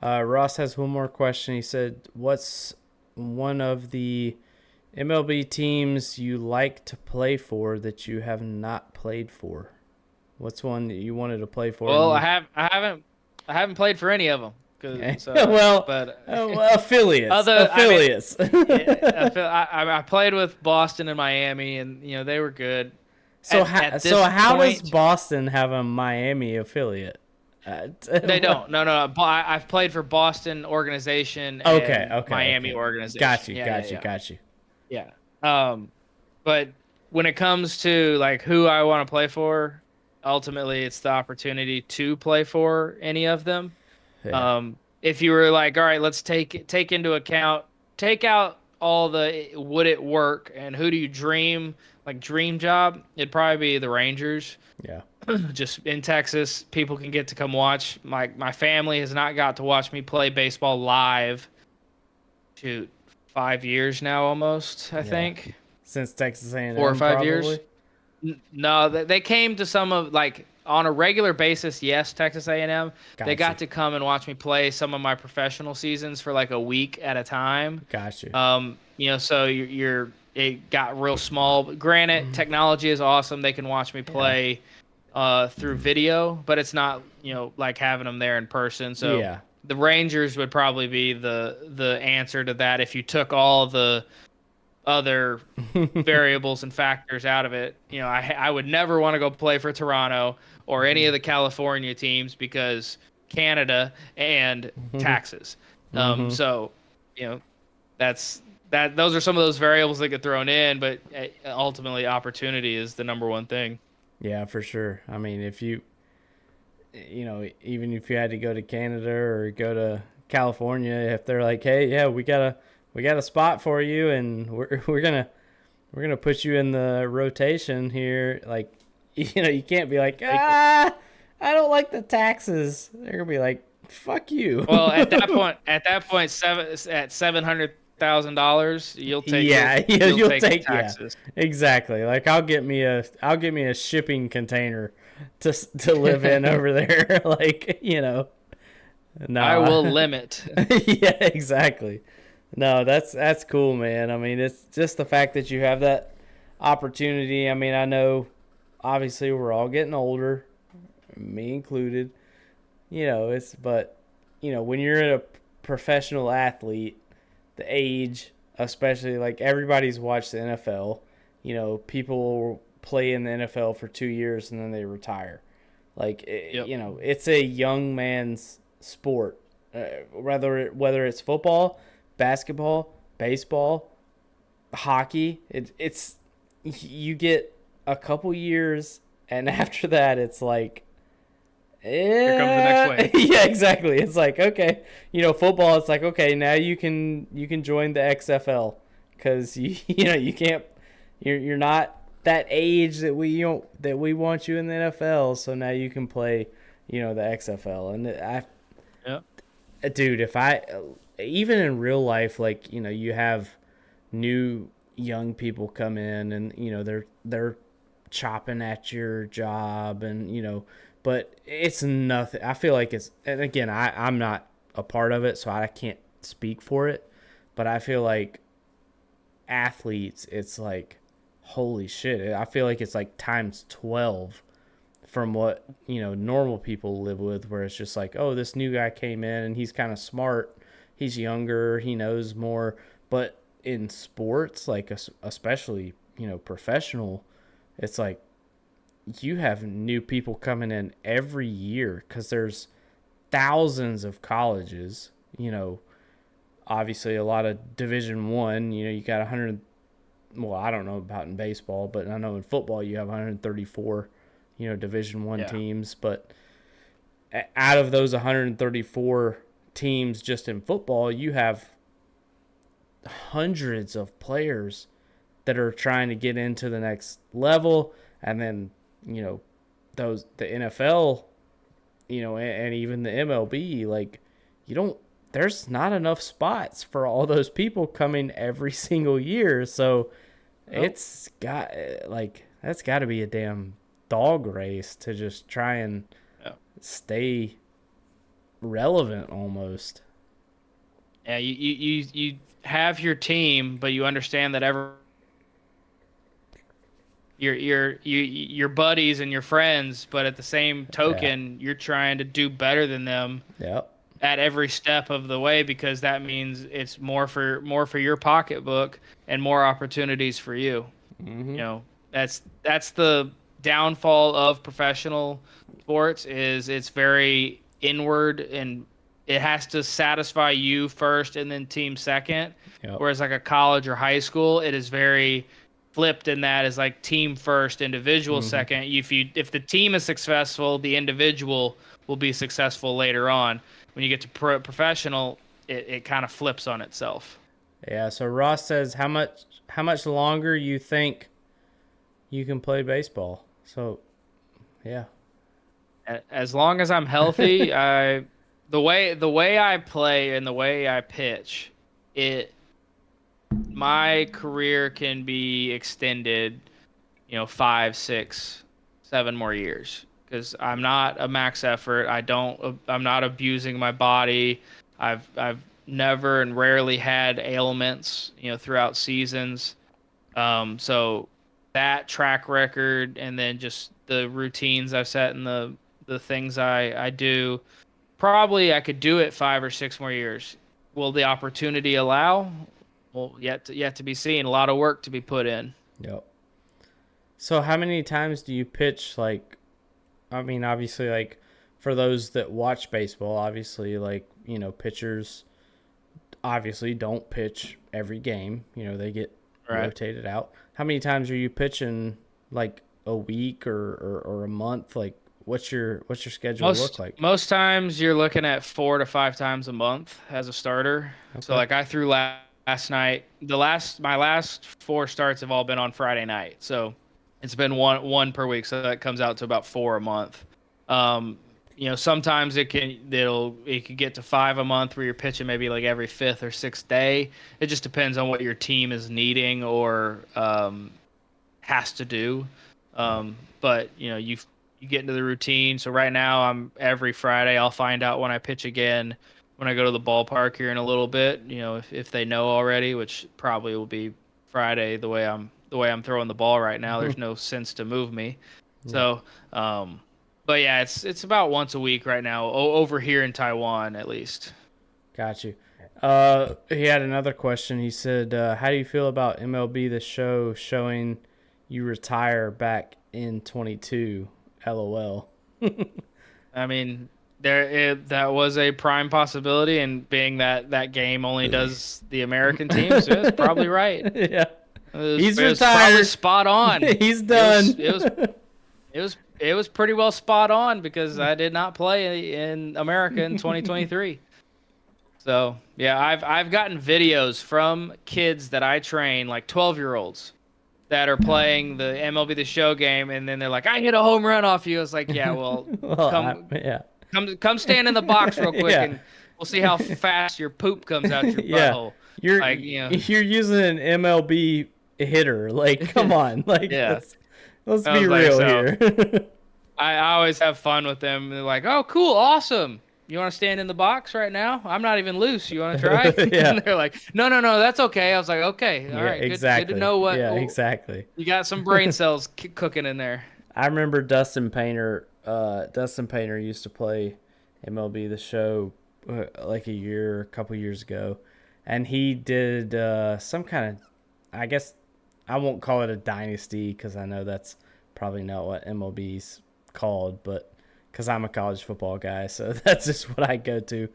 Ross has one more question. He said, what's one of the MLB teams you like to play for that you have not played for? What's one that you wanted to play for? Well, I haven't played for any of them. Okay. But affiliates. I played with Boston and Miami, and they were good. So how does Boston have a Miami affiliate? They don't. No. I've played for Boston organization and Miami organization. Got you. Yeah. But when it comes to like who I want to play for, ultimately it's the opportunity to play for any of them. Yeah. If you were like, all right, let's take into account, take out all the would it work and who do you dream job, it'd probably be the Rangers. Yeah. Just in Texas, people can get to come watch. My family has not got to watch me play baseball live. Shoot, 5 years now almost, I think. Since Texas A&M, 4 or 5 probably? years. No, they came to some of, like, on a regular basis, yes, Texas A&M. They got to come and watch me play some of my professional seasons for like a week at a time. Gotcha. So it got real small. Granted, technology is awesome. They can watch me play through video, but it's not, like having them there in person. So the Rangers would probably be the answer to that if you took all the other variables and factors out of it. I would never want to go play for Toronto or any of the California teams because Canada and taxes. So, those are some of those variables that get thrown in, but ultimately opportunity is the number one thing. Yeah, for sure. I mean, if even if you had to go to Canada or go to California, if they're like, hey, yeah, we got a spot for you and we're gonna put you in the rotation here, like, you can't be like, I don't like the taxes. They're gonna be like, fuck you. Well, at that point, at $700,000, you'll take you'll take taxes. Yeah, exactly. Like I'll get me a shipping container to live in over there. Like, no, I will limit. Yeah, exactly. No, that's cool, man. I mean, it's just the fact that you have that opportunity. I mean, I know obviously we're all getting older, me included. But when you're a professional athlete, the age, especially, like, everybody's watched the NFL. People play in the NFL for 2 years and then they retire. Like, it's a young man's sport. Whether it's football, basketball, baseball, hockey, it's you get a couple years, and after that, it's like, here comes the next wave. Yeah, exactly. It's like, okay, football. It's like, okay, now you can join the XFL because you can't. You're not that age that we want you in the NFL. So now you can play, the XFL. And dude, if even in real life, like, you have new young people come in and they're chopping at your job and but it's nothing. I feel like and again, I'm not a part of it, so I can't speak for it, but I feel like athletes, it's like, holy shit. I feel like it's like times 12 from what, normal people live with, where it's just like, oh, this new guy came in and he's kind of smart. He's younger. He knows more. But in sports, like especially, professional, it's like you have new people coming in every year because there's thousands of colleges, obviously a lot of Division One. You got 100. Well, I don't know about in baseball, but I know in football you have 134, Division One teams. But out of those 134 teams just in football, you have hundreds of players that are trying to get into the next level. And then, the NFL, and even the MLB, like, there's not enough spots for all those people coming every single year. So it's got, that's got to be a damn dog race to just try and stay relevant almost. Yeah, you have your team, but you understand that your buddies and your friends, but at the same token, you're trying to do better than them. Yep. At every step of the way, because that means it's more for your pocketbook and more opportunities for you. Mm-hmm. That's the downfall of professional sports, is it's very inward and it has to satisfy you first and then team second. Yep. Whereas like a college or high school, it is very flipped in that is like team first, individual second. If the team is successful, the individual will be successful later on. When you get to professional, it kind of flips on itself. Yeah. So Ross says, how much longer you think you can play baseball? So, yeah. As long as I'm healthy, the way I play and the way I pitch, my career can be extended, 5, 6, 7 more years. Because I'm not a max effort. I'm not abusing my body. I've never and rarely had ailments, throughout seasons. So that track record and then just the routines I've set and the things I do, probably I could do it 5 or 6 more years. Will the opportunity allow? Well, yet to be seen. A lot of work to be put in. Yep. So how many times do you pitch, like, I mean, obviously, like, for those that watch baseball, obviously, like, pitchers obviously don't pitch every game. They get rotated out. How many times are you pitching, like, a week or a month? Like, what's your schedule look like? Most times you're looking at 4 to 5 times a month as a starter. Okay. So, like, I threw last night. My last 4 starts have all been on Friday night. So it's been one per week, so that comes out to about 4 a month. Sometimes it could get to 5 a month where you're pitching maybe like every 5th or 6th day. It just depends on what your team is needing or has to do. But you get into the routine. So right now I'm every Friday. I'll find out when I pitch again when I go to the ballpark here in a little bit. If they know already, which probably will be Friday. The way I'm throwing the ball right now, there's no sense to move me. So, but yeah, it's about once a week right now over here in Taiwan, at least. Got you. He had another question. He said, how do you feel about MLB The Show showing you retire back in 22? LOL. I mean, that was a prime possibility, and being that game only does the American teams, so it's probably right. Yeah. He's retired. Was probably spot on. He's done. It was pretty well spot on because I did not play in America in 2023. So yeah, I've gotten videos from kids that I train, like 12-year-olds, that are playing the MLB The Show game, and then they're like, "I hit a home run off you." I was like, "Yeah, well, come stand in the box real quick, and we'll see how fast your poop comes out your butthole." You're using an MLB hitter. Like, come on. Like, let's be real here. I always have fun with them. They're like, "Oh, cool, awesome." you want to stand in the box right now? I'm not even loose. You want to try? Yeah. And they're like, no, no, no, that's okay. I was like, okay, all Yeah, right, good to exactly. know what Yeah, exactly. you got some brain cells cooking in there. I remember Dustin Painter. Dustin Painter used to play MLB The Show like a couple years ago, and he did some kind of. I guess I won't call it a dynasty because I know that's probably not what MLB's called, but because I'm a college football guy, so that's just what I go to.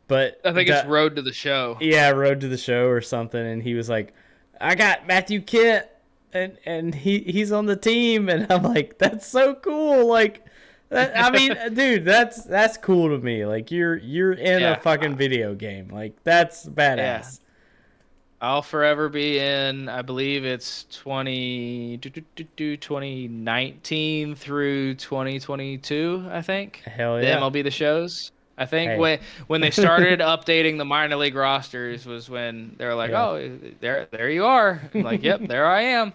But I think it's Road to the Show. yeah, Road to the Show or something, and he was like, "I got Matthew Kent, and he's on the team," and I'm like, "That's so cool!" Like, I mean, dude, that's cool to me. Like, you're in a fucking video game. Like, that's badass. Yeah. I'll forever be in, I believe it's 2019 through 2022, I think. Hell The yeah. MLB The Shows. I think Hey. when they started updating the minor league rosters was when they were like, Yeah. "Oh, there you are." I'm like, "Yep, there I am."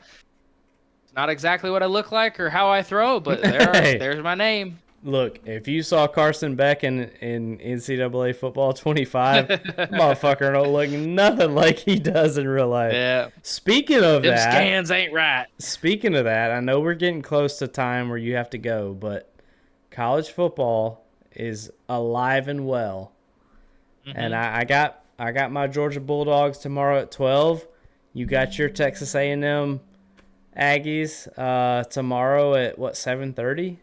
It's not exactly what I look like or how I throw, but there's my name. Look, if you saw Carson Beck in NCAA football 25, motherfucker don't look nothing like he does in real life. Yeah. Speaking of Them that, scans ain't right. speaking of that, I know we're getting close to time where you have to go, but college football is alive and well. And I got my Georgia Bulldogs tomorrow at 12. You got your Texas A&M Aggies tomorrow at what, 7:30?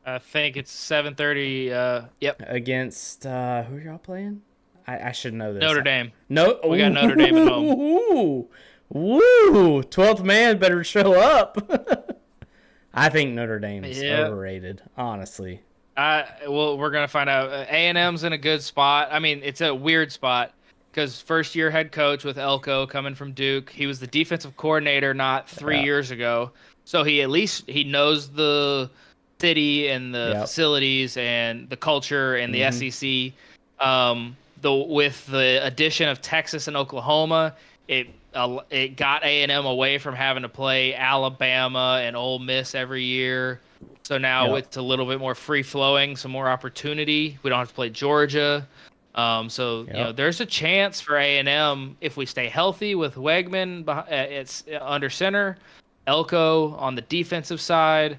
I think it's 7:30. Yep. Against who are y'all playing? I should know this. Notre Dame. No, We got Notre Dame at home. Ooh, woo! 12th man better show up. I think Notre Dame's overrated, honestly. Well, we're gonna find out. A&M's in a good spot. I mean, it's a weird spot because first-year head coach with Elko coming from Duke. He was the defensive coordinator not 3 years ago, so he knows the city and the facilities and the culture and the SEC. With the addition of Texas and Oklahoma, it got A&M away from having to play Alabama and Ole Miss every year. So now it's a little bit more free flowing, some more opportunity. We don't have to play Georgia. You know, there's a chance for A&M if we stay healthy with Wegman. It's under center, Elko on the defensive side.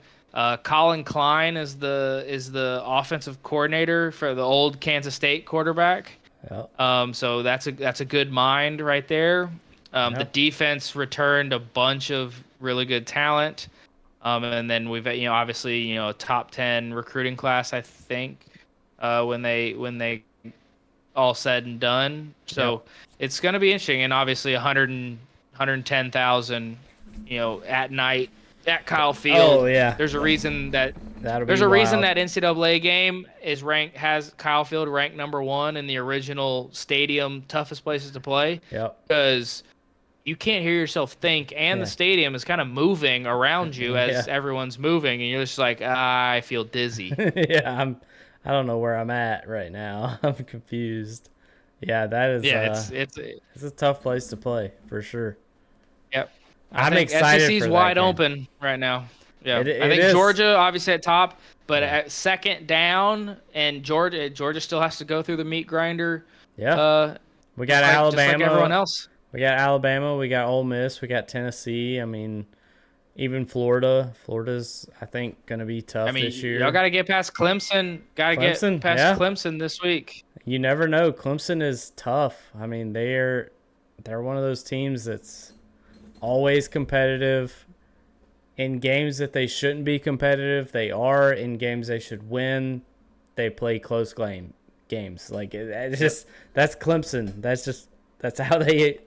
Colin Klein is the offensive coordinator for the old Kansas State quarterback. So that's a good mind right there. The defense returned a bunch of really good talent. And then we've obviously a top 10 recruiting class, I think, when they all said and done. So it's going to be interesting, and obviously 110,000 at night at Kyle Field. Oh yeah. There's a reason that NCAA game has Kyle Field ranked number 1 in the original stadium toughest places to play. Because you can't hear yourself think, and the stadium is kind of moving around you as everyone's moving, and you're just like, I feel dizzy. I don't know where I'm at right now. I'm confused. Yeah, that is. It's a tough place to play for sure. Yep. I'm excited. SEC's for wide that game. open right now. Yeah, It I think is. Georgia obviously at top, but at second down, and Georgia still has to go through the meat grinder. Yeah. We got Alabama. Just like everyone else. We got Alabama. We got Ole Miss. We got Tennessee. I mean, even Florida. Florida's, I think, going to be tough this year. Y'all got to get past Clemson. Got to get past Clemson this week. You never know. Clemson is tough. I mean, they're one of those teams that's always competitive. In games that they shouldn't be competitive, they are. In games they should win, they play close games. Like it's just that's Clemson. That's how they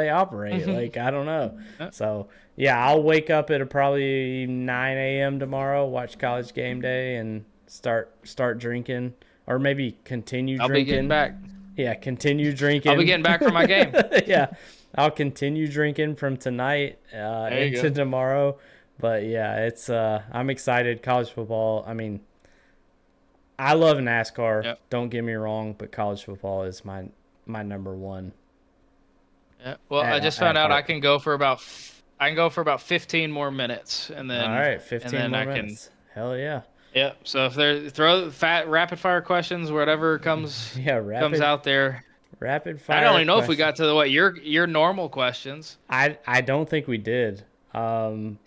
operate. Like I don't know. So yeah, I'll wake up at probably 9 a.m. tomorrow, watch College Game Day, and start drinking, or maybe continue drinking. I'll be getting back. Yeah, continue drinking. I'll be getting back from my game. Yeah, I'll continue drinking from tonight into tomorrow. But yeah, it's I'm excited. College football. I mean, I love NASCAR. Yep. Don't get me wrong, but college football is my number one. Yeah. Well, I just found out I can go for about 15 more minutes, and then all right, 15 and then more minutes. Hell yeah. Yep. So if there throw fat rapid fire questions, whatever Yeah, comes out there. rapid I don't fire even know if we question. got to the what your normal questions. I don't think we did. Um,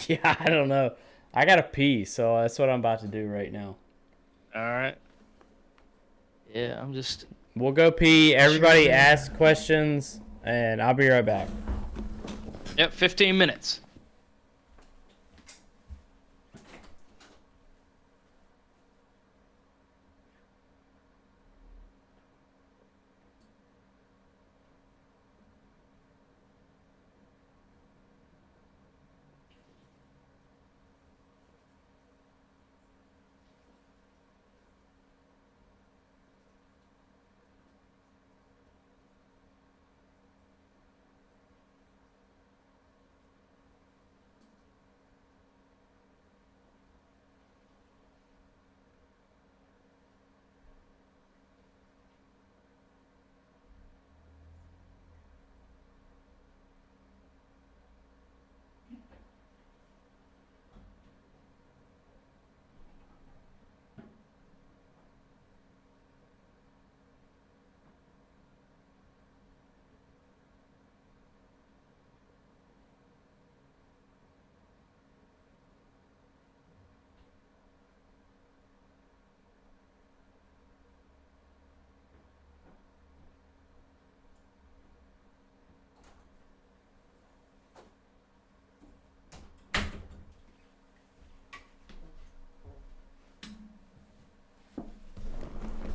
yeah, I don't know. I gotta pee, so that's what I'm about to do right now. All right. Yeah, I'm just We'll go pee. sure Everybody there. ask questions, and I'll be right back. Yep, 15 minutes.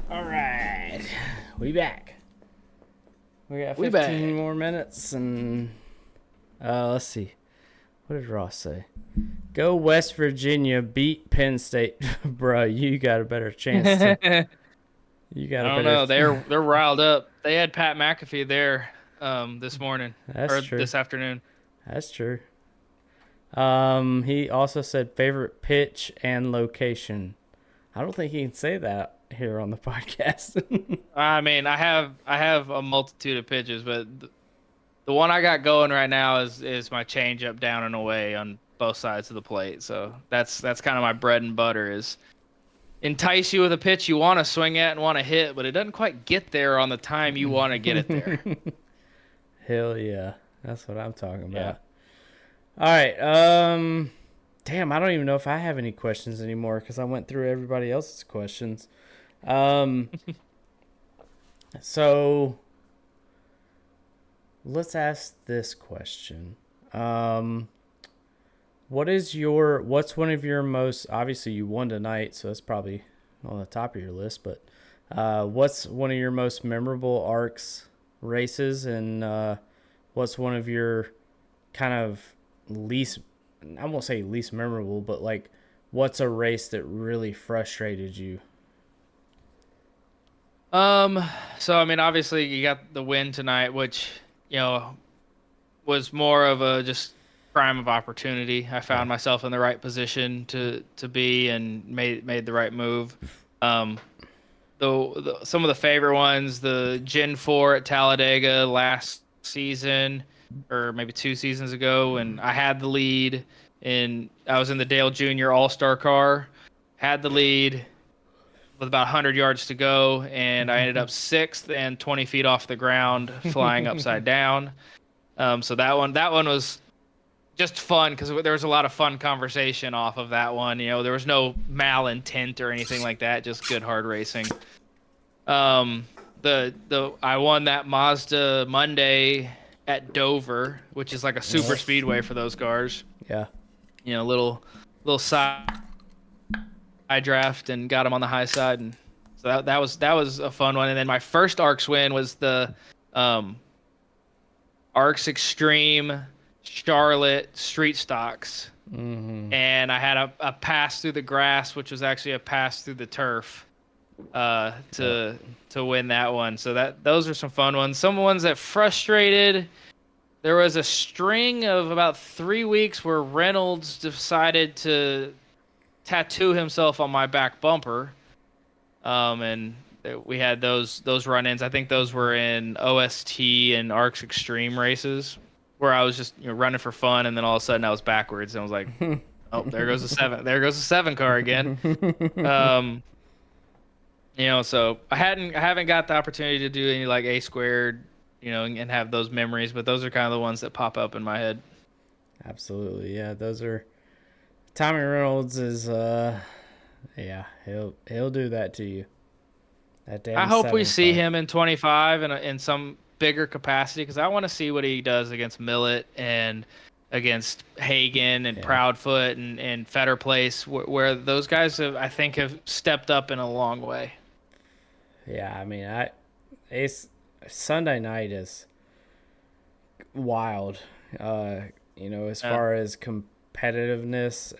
All right, we back. We got We 15 back. more minutes, and let's see. What did Ross say? Go West Virginia, beat Penn State, bro. You got a better chance to. I You got a don't better. know. They're riled up. They had Pat McAfee there this morning That's or true. this afternoon. That's true. He also said favorite pitch and location. I don't think he can say that here on the podcast. I mean, I have a multitude of pitches, but the one I got going right now is my changeup down and away on both sides of the plate. So that's kind of my bread and butter is entice you with a pitch you want to swing at and want to hit, but it doesn't quite get there on the time you want to get it there. Hell yeah. That's what I'm talking Yeah. about. All right. Damn, I don't even know if I have any questions anymore because I went through everybody else's questions. Um, so let's ask this question. What's one of your most, obviously you won tonight, so that's probably on the top of your list, but what's one of your most memorable ARCS races, and what's one of your kind of least, I won't say least memorable, but like what's a race that really frustrated you? Um, so I mean, obviously you got the win tonight, which you know was more of a just crime of opportunity. I Yeah. found myself in the right position to be and made the right move. Um, some of the favorite ones, the Gen 4 at Talladega last season, or maybe 2 seasons ago, and I had the lead, and I was in the Dale Jr. All Star car, had the lead with about 100 yards to go, and I ended up sixth and 20 feet off the ground, flying upside down. So that one was just fun because there was a lot of fun conversation off of that one. You know, there was no malintent or anything like that, just good hard racing. The I won that Mazda Monday at Dover, which is like a super speedway for those cars. Yeah. You know, little side draft and got him on the high side, and so that was a fun one. And then my first ARCS win was the ARCS Extreme Charlotte Street Stocks, and I had a pass through the grass, which was actually a pass through the turf, to win that one. So those are some fun ones. Some ones that frustrated. There was a string of about 3 weeks where Reynolds decided to tattoo himself on my back bumper, and we had those run-ins. I think those were in OST and ARCS Extreme races, where I was just running for fun, and then all of a sudden I was backwards, and I was like, Oh, there goes the seven. There goes the 7 car again. Um, so I haven't got the opportunity to do any like A squared, and have those memories, but those are kind of the ones that pop up in my head. Absolutely, yeah. Those are Tommy Reynolds is yeah, he'll do that to you. That I damn hope we 7 see car. him in 25 in some bigger capacity because I want to see what he does against Millet and against Hagen and Yeah. Proudfoot and Fetter Place, where those guys I think have stepped up in a long way. Yeah, I mean, Ace Sunday night is wild. Uh, as Uh, far as competitiveness,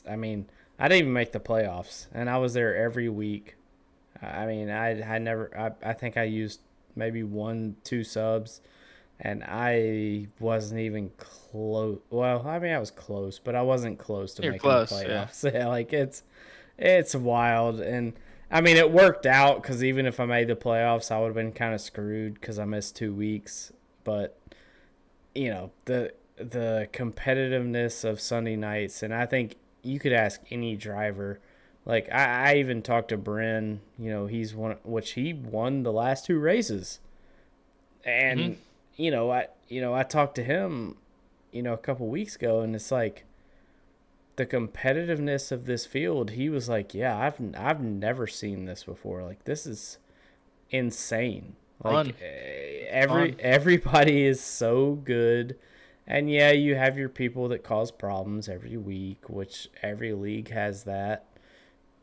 I mean, I didn't even make the playoffs, and I was there every week. I mean, I never, I think I used maybe 1, 2 subs, and I wasn't even close. Well, I mean, I was close, but I wasn't close to you're making the close, yeah. playoffs. Yeah, like it's wild, and I mean, it worked out because even if I made the playoffs, I would have been kind of screwed because I missed 2 weeks. But the competitiveness of Sunday nights, and I think you could ask any driver. Like I even talked to Bryn. He's he won the last 2 races, Hmm. and I talked to him, a couple weeks ago, and it's like the competitiveness of this field. He was like, "Yeah, I've never seen this before. Like this is insane. Fun. Like It's fun. everybody is so good." And yeah, you have your people that cause problems every week, which every league has that.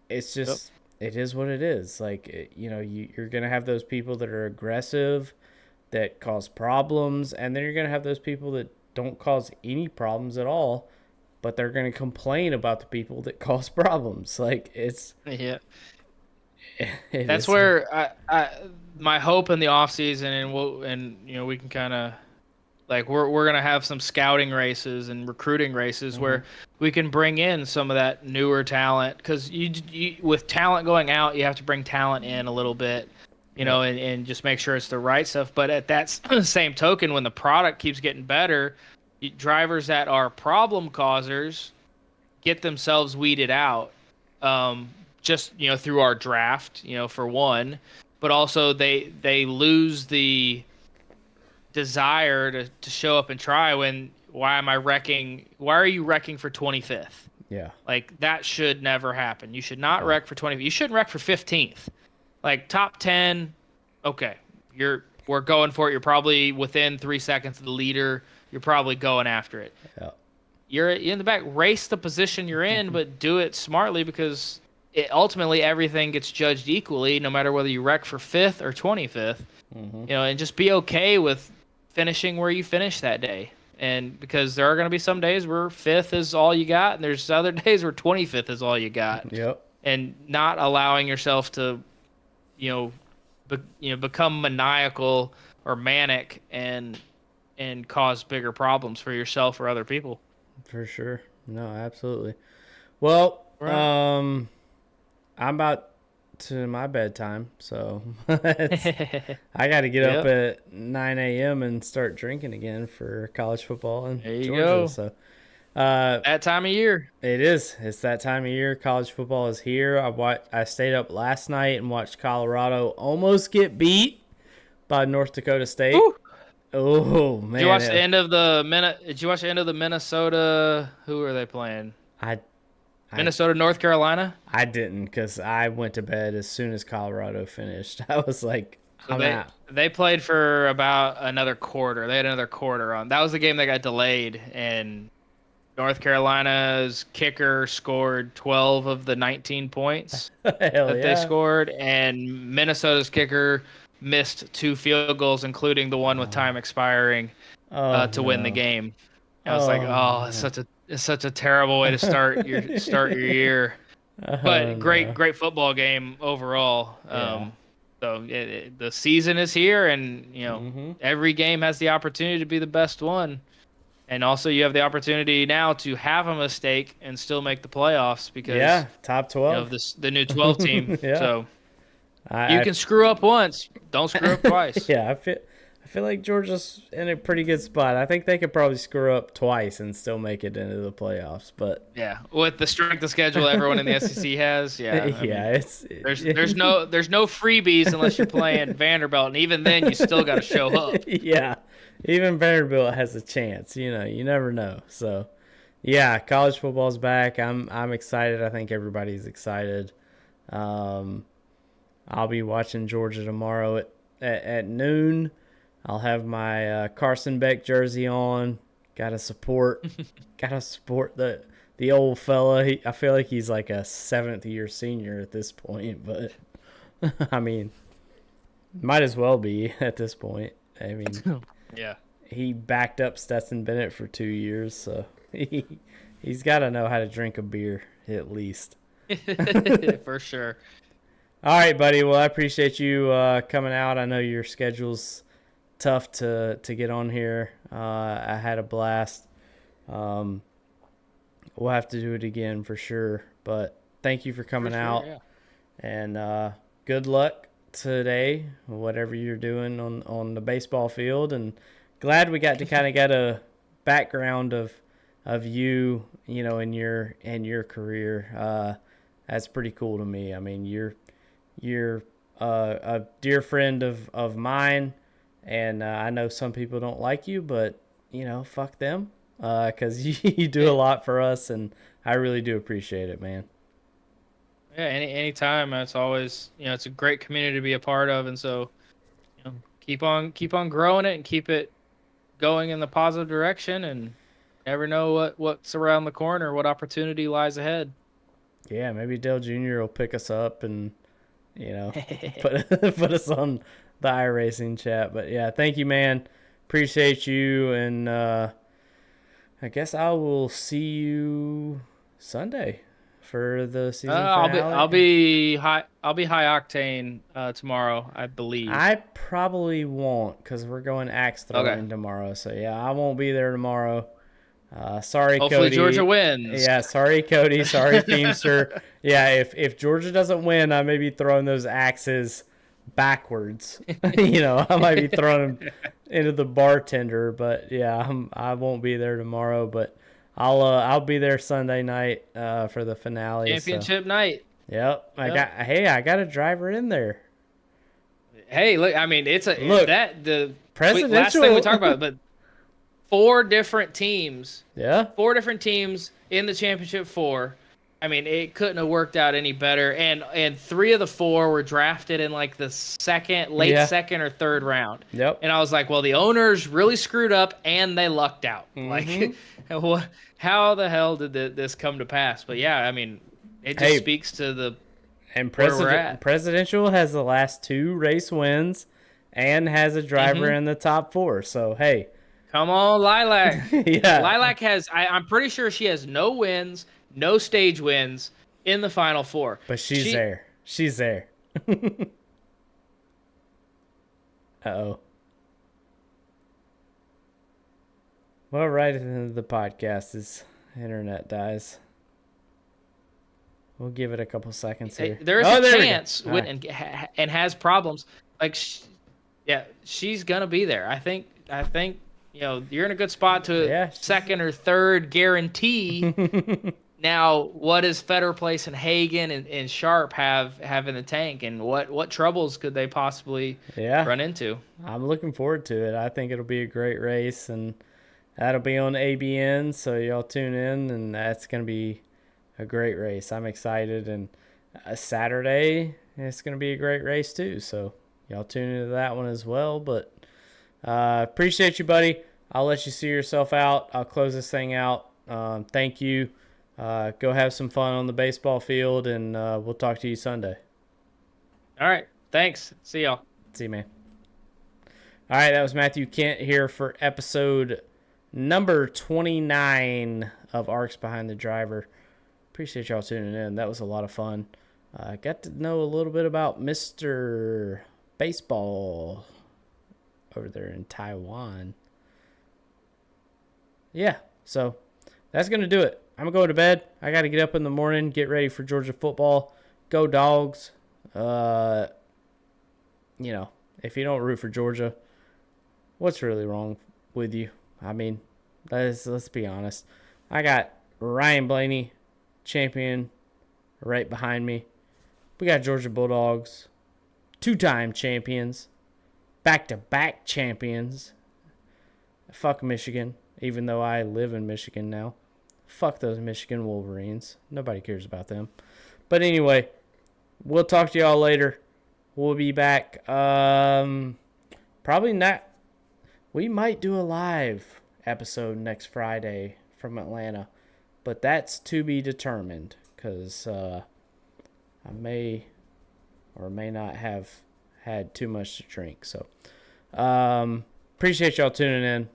It's Yep. just it is what it is. Like you're gonna have those people that are aggressive, that cause problems, and then you're gonna have those people that don't cause any problems at all, but they're gonna complain about the people that cause problems. Like Yeah. it That's is. where my hope in the off season, we can kind of like we're gonna have some scouting races and recruiting races Mhm. where we can bring in some of that newer talent because with talent going out, you have to bring talent in a little bit, Yep. and just make sure it's the right stuff. But at that same token, when the product keeps getting better, drivers that are problem causers get themselves weeded out, um, just through our draft, for one, but also they lose the desire to show up and try when why are you wrecking for 25th? Yeah. Like that should never happen. You should not Yeah. wreck for 20th. You shouldn't wreck for 15th. Like top 10, okay. We're going for it. You're probably within 3 seconds of the leader. You're probably going after it. Yeah. You're in the back, race the position you're in, but do it smartly because ultimately everything gets judged equally, no matter whether you wreck for 5th or 25th. Mm-hmm. And just be okay with finishing where you finish that day. And because there are going to be some days where 5th is all you got, and there's other days where 25th is all you got, Yep. and not allowing yourself to, become maniacal or manic and cause bigger problems for yourself or other people. For sure. No, absolutely. Well, Right. I'm about to my bedtime, so I got to get up Yep. at 9 a.m. and start drinking again for college football in There you Georgia. go. So That time of year. it is. It's that time of year. College football is here. I stayed up last night and watched Colorado almost get beat by North Dakota State. Woo. Oh man! Did you watch the end of Did you watch the end of the Minnesota? Who are they playing? I Minnesota, North Carolina. I didn't because I went to bed as soon as Colorado finished. I was like, So I'm out. they played for about another quarter. They had another quarter on. That was the game that got delayed, and North Carolina's kicker scored 12 of the 19 points Hell that they yeah! scored, and Minnesota's kicker missed 2 field goals, including the one with time expiring, Oh to win the no! game. I was like, Oh oh, no! it's such a terrible way to start your year. Oh But no! great football game overall. Yeah. So the season is here, and Mhm. every game has the opportunity to be the best one, and also you have the opportunity now to have a mistake and still make the playoffs because Yeah. Top 12. the new 12 team. Yeah. So you I can screw up once, don't screw up twice. yeah. I feel like Georgia's in a pretty good spot. I think they could probably screw up twice and still make it into the playoffs. But Yeah, with the strength of schedule everyone in the SEC has, yeah. I yeah, mean, there's no freebies unless you're playing Vanderbilt, and even then you still got to show up. yeah, even Vanderbilt has a chance. You never know. So yeah, college football's back. I'm excited. I think everybody's excited. I'll be watching Georgia tomorrow at noon. I'll have my Carson Beck jersey on. Gotta support the old fella. I feel like he's like a 7th year senior at this point, but I mean, might as well be at this point. I mean, Yeah. he backed up Stetson Bennett for 2 years, so he's got to know how to drink a beer at least. For sure. All right, buddy. Well, I appreciate you coming out. I know your schedule's tough to get on here. I had a blast. We'll have to do it again for sure. But thank you for coming out. Yeah. And good luck today, whatever you're doing on the baseball field. And glad we got to kind of get a background of you, in your career. That's pretty cool to me. I mean, you're a dear friend of mine, and I know some people don't like you, but fuck them, because you do a lot for us, and I really do appreciate it, man. Yeah, anytime. It's always, it's a great community to be a part of, and so keep on growing it and keep it going in the positive direction, and never know what's around the corner, what opportunity lies ahead. Yeah, maybe Dale Jr. will pick us up and put us on the iRacing chat. But yeah, thank you, man. Appreciate you, and I guess I will see you Sunday for the season finale. I'll be high octane tomorrow, I believe. I probably won't, because we're going axe throwing tomorrow. So yeah, I won't be there tomorrow. Sorry, Hopefully Cody. Georgia wins. Yeah, sorry, Cody. Sorry, Feemster. Yeah, if Georgia doesn't win, I may be throwing those axes backwards. I might be throwing them into the bartender. But yeah, I won't be there tomorrow. But I'll be there Sunday night for the finale. Championship night. Yep. I got a driver in there. Hey, look. I mean, last presidential. thing we talked about, but 4 different teams. Yeah. 4 different teams in the championship 4. I mean, it couldn't have worked out any better. And 3 of the 4 were drafted in like the late second or third round. Yep. And I was like, well, the owners really screwed up and they lucked out. Like, how the hell did this come to pass? But yeah, I mean, it just speaks to the where we're at. Presidential has the last 2 race wins and has a driver in the top 4. So hey. Come on, Lilac. Yeah. Lilac has, I'm pretty sure she has no wins, no stage wins in the Final 4. But she's there. She's there. Uh-oh. Well, right at the end of the podcast, his internet dies. We'll give it a couple seconds here. There's a chance and has problems. Like, she's going to be there. I think you're in a good spot to second or third guarantee. Now, what does Federer Place and Hagen and Sharp have in the tank, and what troubles could they possibly run into? I'm looking forward to it. I think it'll be a great race, and that'll be on ABN, so y'all tune in, and that's going to be a great race. I'm excited, and Saturday, it's going to be a great race too, so y'all tune into that one as well, but appreciate you, buddy. I'll let you see yourself out. I'll close this thing out. Thank you. Go have some fun on the baseball field, and we'll talk to you Sunday. All right. Thanks. See y'all. See you, man. All right, that was Matthew Kent here for episode number 29 of ARCS Behind the Driver. Appreciate y'all tuning in. That was a lot of fun. Got to know a little bit about Mr. Baseball over there in Taiwan. Yeah, so that's going to do it. I'm going to go to bed. I got to get up in the morning, get ready for Georgia football. Go Dogs. If you don't root for Georgia, What's really wrong with you? I mean, let's be honest. I got Ryan Blaney, champion, right behind me. We got Georgia Bulldogs, two-time champions, back-to-back champions. Fuck Michigan, even though I live in Michigan now. Fuck those Michigan Wolverines. Nobody cares about them. But anyway, we'll talk to y'all later. We'll be back. Probably not. We might do a live episode next Friday from Atlanta, but that's to be determined because I may or may not have had too much to drink. So appreciate y'all tuning in.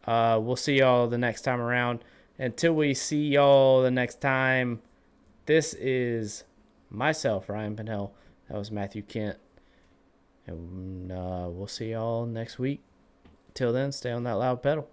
We'll see y'all the next time around. Until we see y'all the next time, this is myself, Ryan Pennell. That was Matthew Kent. And we'll see y'all next week. Till then, stay on that loud pedal.